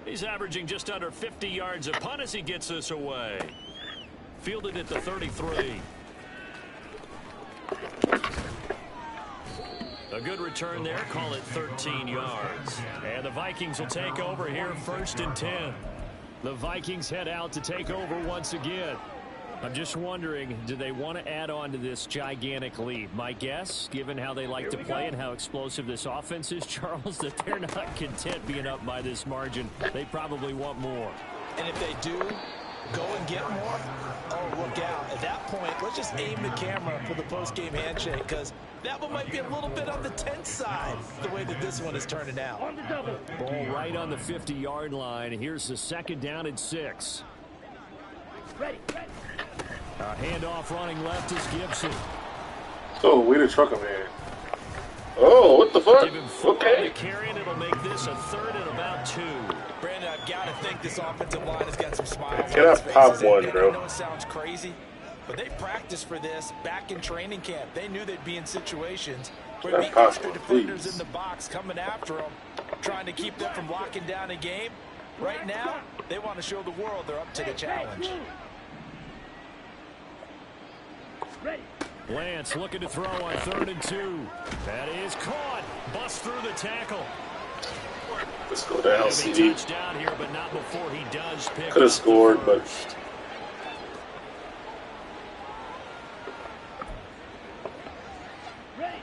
He's averaging just under 50 yards a punt as he gets this away. Fielded at the 33. A good return there, call it 13 yards. And the Vikings will take over here 1st and 10. The Vikings head out to take over once again. I'm just wondering, do they want to add on to this gigantic lead? My guess, given how they like to play and how explosive this offense is, Charles, that they're not content being up by this margin. They probably want more. And if they do go and get more, oh, look out. At that point, let's just aim the camera for the post-game handshake, because that one might be a little bit on the tense side, the way that this one is turning out. On the double. Ball right on the 50-yard line. Here's the 2nd down and 6. Ready. A handoff running left is Gibson. Oh, way to truck him, man. Oh, what the fuck? Give him 4 Okay. to carry, and it'll make this a 3rd and about 2. Brandon, I've got to think this offensive line has got some smiles Can on I its pop faces. one, And bro? I know it sounds crazy, but they practiced for this back in training camp. They knew they'd be in situations where Can I the pop extra one, defenders please? in the box coming after them, trying to keep them from locking down a game. Right now, they want to show the world they're up to the challenge. Ready. Lance looking to throw on 3rd and 2. That is caught. Bust through the tackle. Let's go down, He'll be CD. touchdown here, but not before he does pick Could have up the scored, but first. Ready.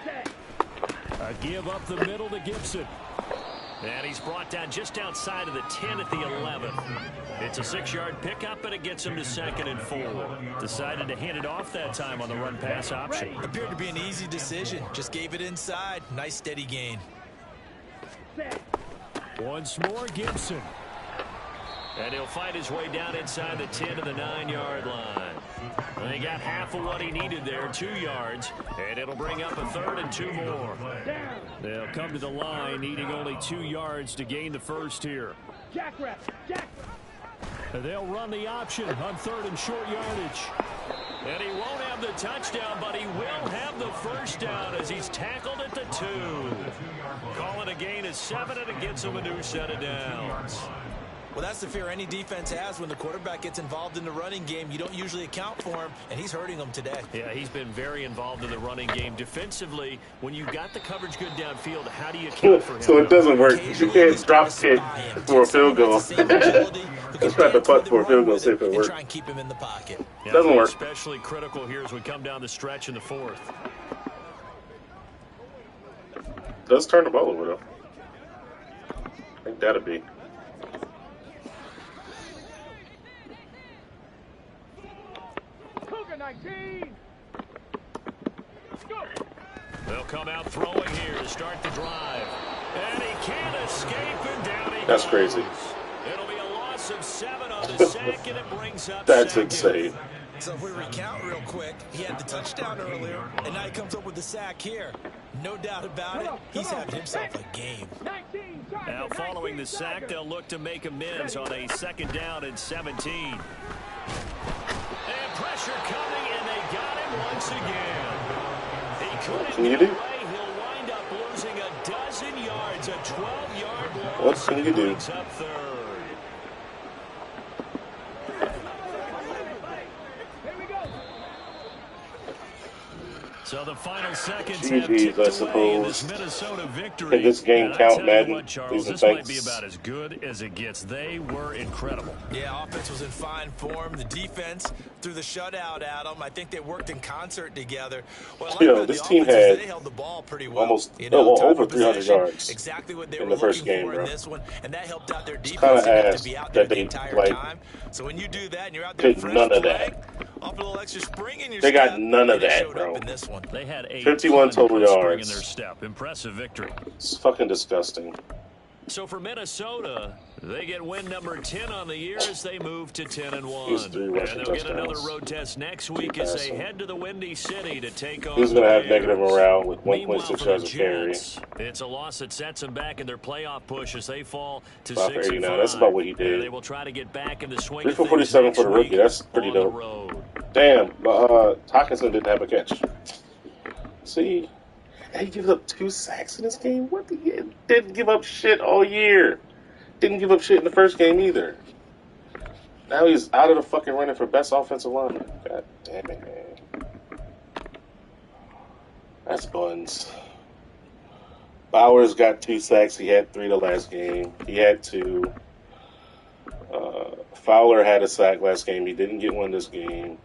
Set. A give up the middle to Gibson. And he's brought down just outside of the 10 at the 11. It's a 6-yard pickup, and it gets him to 2nd and 4. Decided to hand it off that time on the run-pass option. Appeared to be an easy decision. Just gave it inside. Nice steady gain. Set. Once more, Gibson. And he'll fight his way down inside the 10 to the 9-yard line. And he got half of what he needed there, 2 yards. And it'll bring up a 3rd and 2 more. Down. They'll come to the line, needing only 2 yards to gain the first here. Jackrabbit. Jack. And they'll run the option on 3rd and short yardage. And he won't have the touchdown, but he will have the first down as he's tackled at the 2. Call it a gain of 7, and it gets him a new set of downs. Well, that's the fear any defense has when the quarterback gets involved in the running game. You don't usually account for him, and he's hurting them today. Yeah, he's been very involved in the running game. Defensively, when you've got the coverage good downfield, how do you account for him? So it doesn't work. You can't drop kick for a field goal. Let's try to putt for a field goal, see if it works. Try and keep him in the pocket. Yeah, Doesn't work. Especially critical here as we come down the stretch in the 4th. Does turn the ball over, though. I think that'll be. Cougar 19. Let's go. They'll come out throwing here to start the drive. And he can't escape, and down he That's goes. crazy. It'll be a loss of 7 on the sack, and it brings up That's 2nd. insane. So if we recount real quick, he had the touchdown earlier, and now he comes up with the sack here. No doubt about it. He's having himself a game. Now following the sack, they'll look to make amends on a 2nd down and 17. And pressure coming, and they got him once again. He couldn't get away. He'll wind up losing a dozen yards, a 12-yard loss. What can you do? Brings up 3rd. So the final seconds have ticked away in this Minnesota victory. Can this game count, Madden? What, Charles, this might be about as good as it gets. They were incredible. Yeah, offense was in fine form. The defense through the shutout, Adam. I think they worked in concert together. Well, this team had they held the ball pretty well. Almost over 300 yards exactly what they in were the first looking game, for bro. in this one, and that helped out their defense Kind of to ass be out there that the they entire time. So when you do that and you're out there fresh none of play, that. off a little extra spring in your They step, got none of they that, showed bro. up in this one. They had a 51 total spring in yards. their step. Impressive victory. It's fucking disgusting. So for Minnesota, they get win number 10 on the year as they move to 10-1. He's 3 And rushing they'll get another touchdowns. road test next week as they head to the Windy City to take on He's the going to have Bears. negative morale with Meanwhile, 1.6 for the yards of carry. Jets, it's a loss that sets them back in their playoff push as they fall to 5 for 6-5. 89. That's about what he did. And they will try to get back in the swing 3 of for things 47 next for the rookie. week That's pretty on the dope. road. Damn, Hawkinson didn't have a catch. See? He gives up 2 sacks in this game? What the hell? Didn't give up shit all year. Didn't give up shit in the first game either. Now he's out of the fucking running for best offensive lineman. God damn it, man. That's buns. Bowers got 2 sacks. He had 3 the last game. He had 2. Fowler had a sack last game. He didn't get one this game.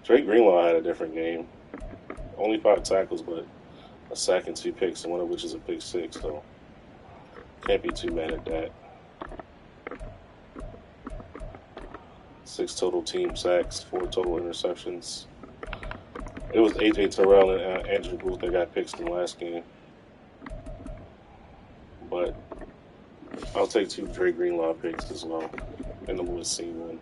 Drake Greenlaw had a different game. Only 5 tackles, but a sack and 2 picks, and one of which is a pick 6, so can't be too mad at that. 6 total team sacks, 4 total interceptions. It was A.J. Terrell and Andrew Booth that got picks in the last game. But I'll take 2 Drake Greenlaw picks as well in the Lewis C one.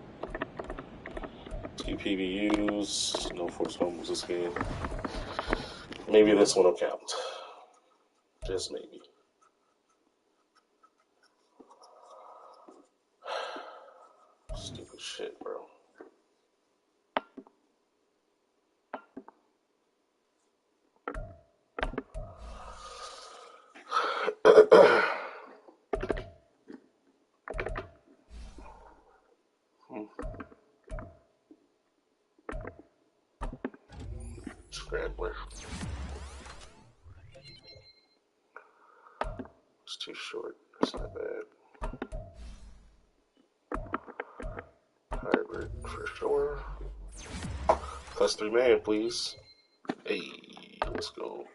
2 PBUs, no forced fumbles this game. Maybe this one will count. Just maybe. Stupid shit, bro. Scrambler. It's too short. It's not bad. Hybrid for sure. Plus 3 man, please. Hey, let's go.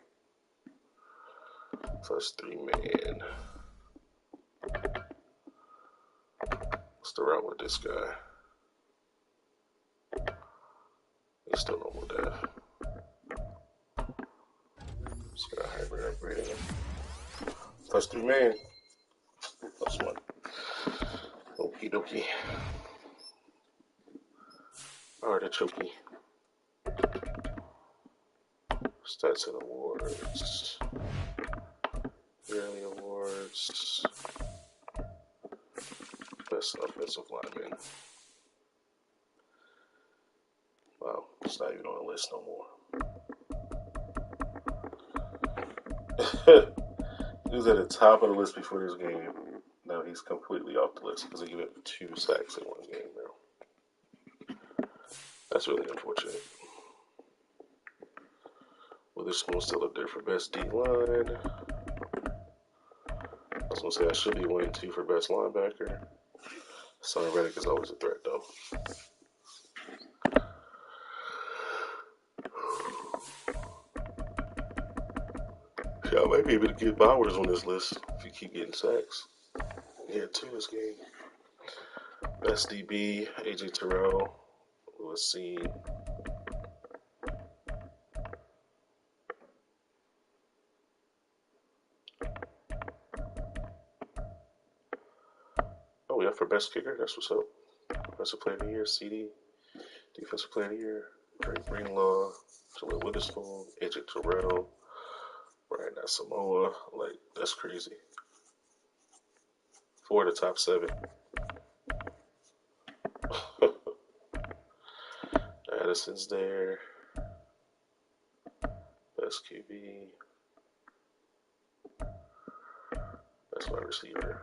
Plus 3 man. What's the route with this guy? He's still normal death. Just got a hybrid upgrade in. Plus 3 man. Plus 1. Okie dokie. Artichoke. Stats and awards. Yearly awards. Best offensive lineman. Wow, it's not even on the list no more. He was at the top of the list before this game. Now he's completely off the list because he gave up 2 sacks in one game now. That's really unfortunate. Witherspoon's still up there for best D-line. I was going to say I should be 1 and 2 for best linebacker. Son Reddick is always a threat, though. Yeah, I might be able to get Bowers on this list if you keep getting sacks. He had 2 this game. Best DB, A.J. Terrell. Let's see. Oh, yeah, for best kicker, that's what's up. Defensive player of the year, CD. Defensive player of the year, Drake Greenlaw, Jaleel Witherspoon, A.J. Terrell, Right now, Samoa, like, that's crazy. 4 of the top 7. Addison's there. Best QB. That's wide receiver.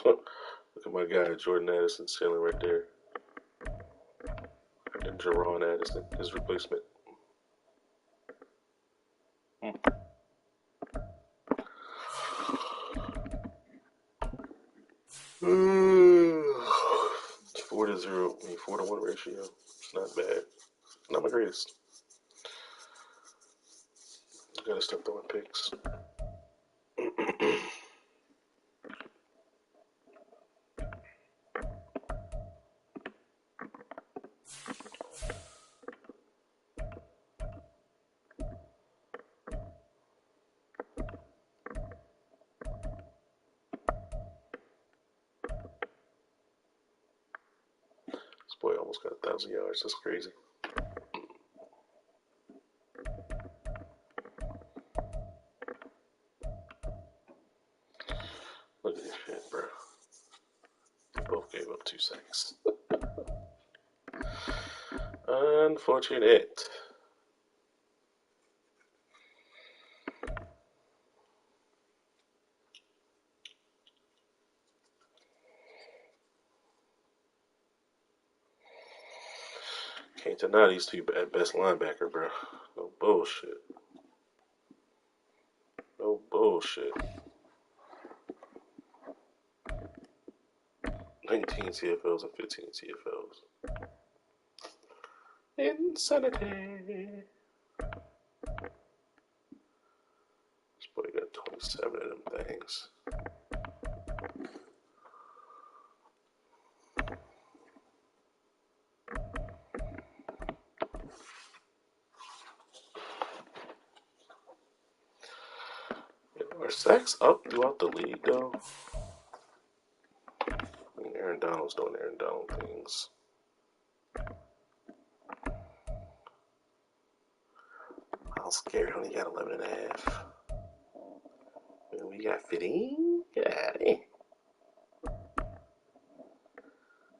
Look at my guy, Jordan Addison, standing right there. And then Jerron Addison, his replacement. Hmm. 4-0, 4-1 ratio. It's not bad. Not my greatest. Gotta start throwing picks. This boy almost got 1,000 yards. That's crazy. Look at this shit, bro. They both gave up 2 sacks. Unfortunate. Can't deny these two at best linebacker, bro. No bullshit. No bullshit. 19 TFLs and 15 TFLs. Insanity. This boy got 27 of them things. Are sacks up throughout the league, though? I mean, Aaron Donald's doing Aaron Donald things. Miles Garrett only got 11.5. We got 15? Get out of here.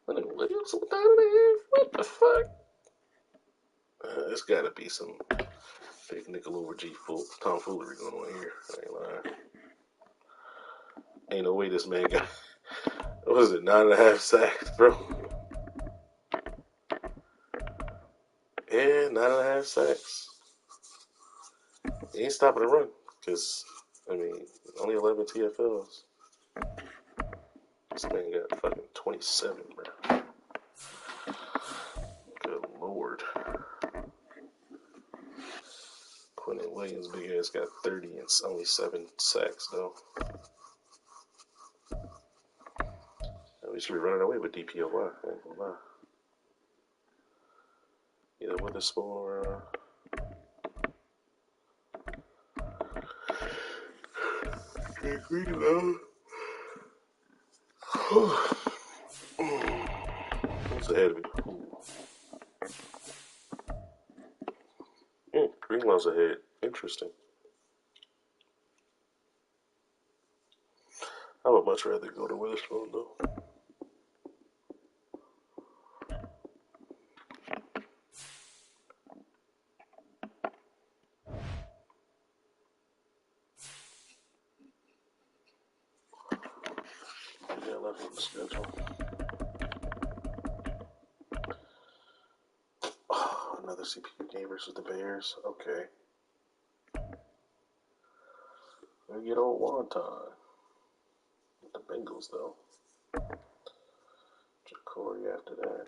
Leonard Williams with 9.5? What the fuck? There's gotta be some big nickel over G tomfoolery going on here. I ain't lying. Ain't no way this man got, what is it, 9.5 sacks, bro? Yeah, 9.5 sacks. He ain't stopping the run, because, I mean, only 11 TFLs. This man got fucking 27, bro. Good lord. Quentin Williams, big ass, got 30 and only 7 sacks, though. We should be running away with DPOY. I ain't gonna lie. Either Witherspoon or Greenlaw. What's ahead of me? Greenlaw's ahead. Interesting. I would much rather go to Witherspoon, though. Yeah, left on the schedule. Oh, another CPU game versus the Bears. Okay. We get old Wonton. The Bengals, though. Jacory after that.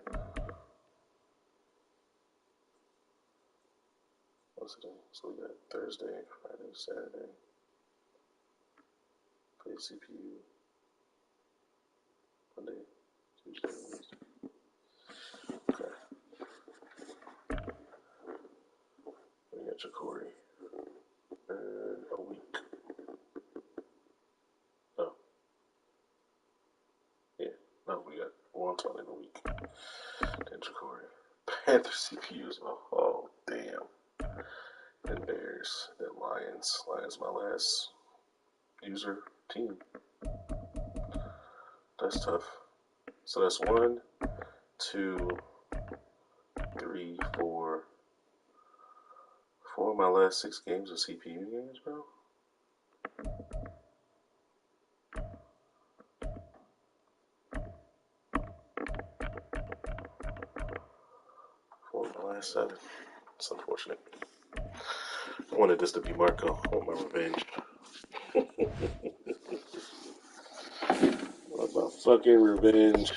What's it? So we got Thursday, Friday, Saturday. Play CPU. Monday, Tuesday, Wednesday. Okay. We got Jacory. And a week. Oh. Yeah. No, we got Wonton in a week. Then Jacory. Panther CPUs. Oh, damn. And Bears. Then Lions. Lions, my last user team. That's tough. So that's 1, 2, 3, 4. 4 of my last 6 games are CPU games, bro. Last 7. It's unfortunate. I wanted this to be Marco. I want my revenge. I want my fucking revenge.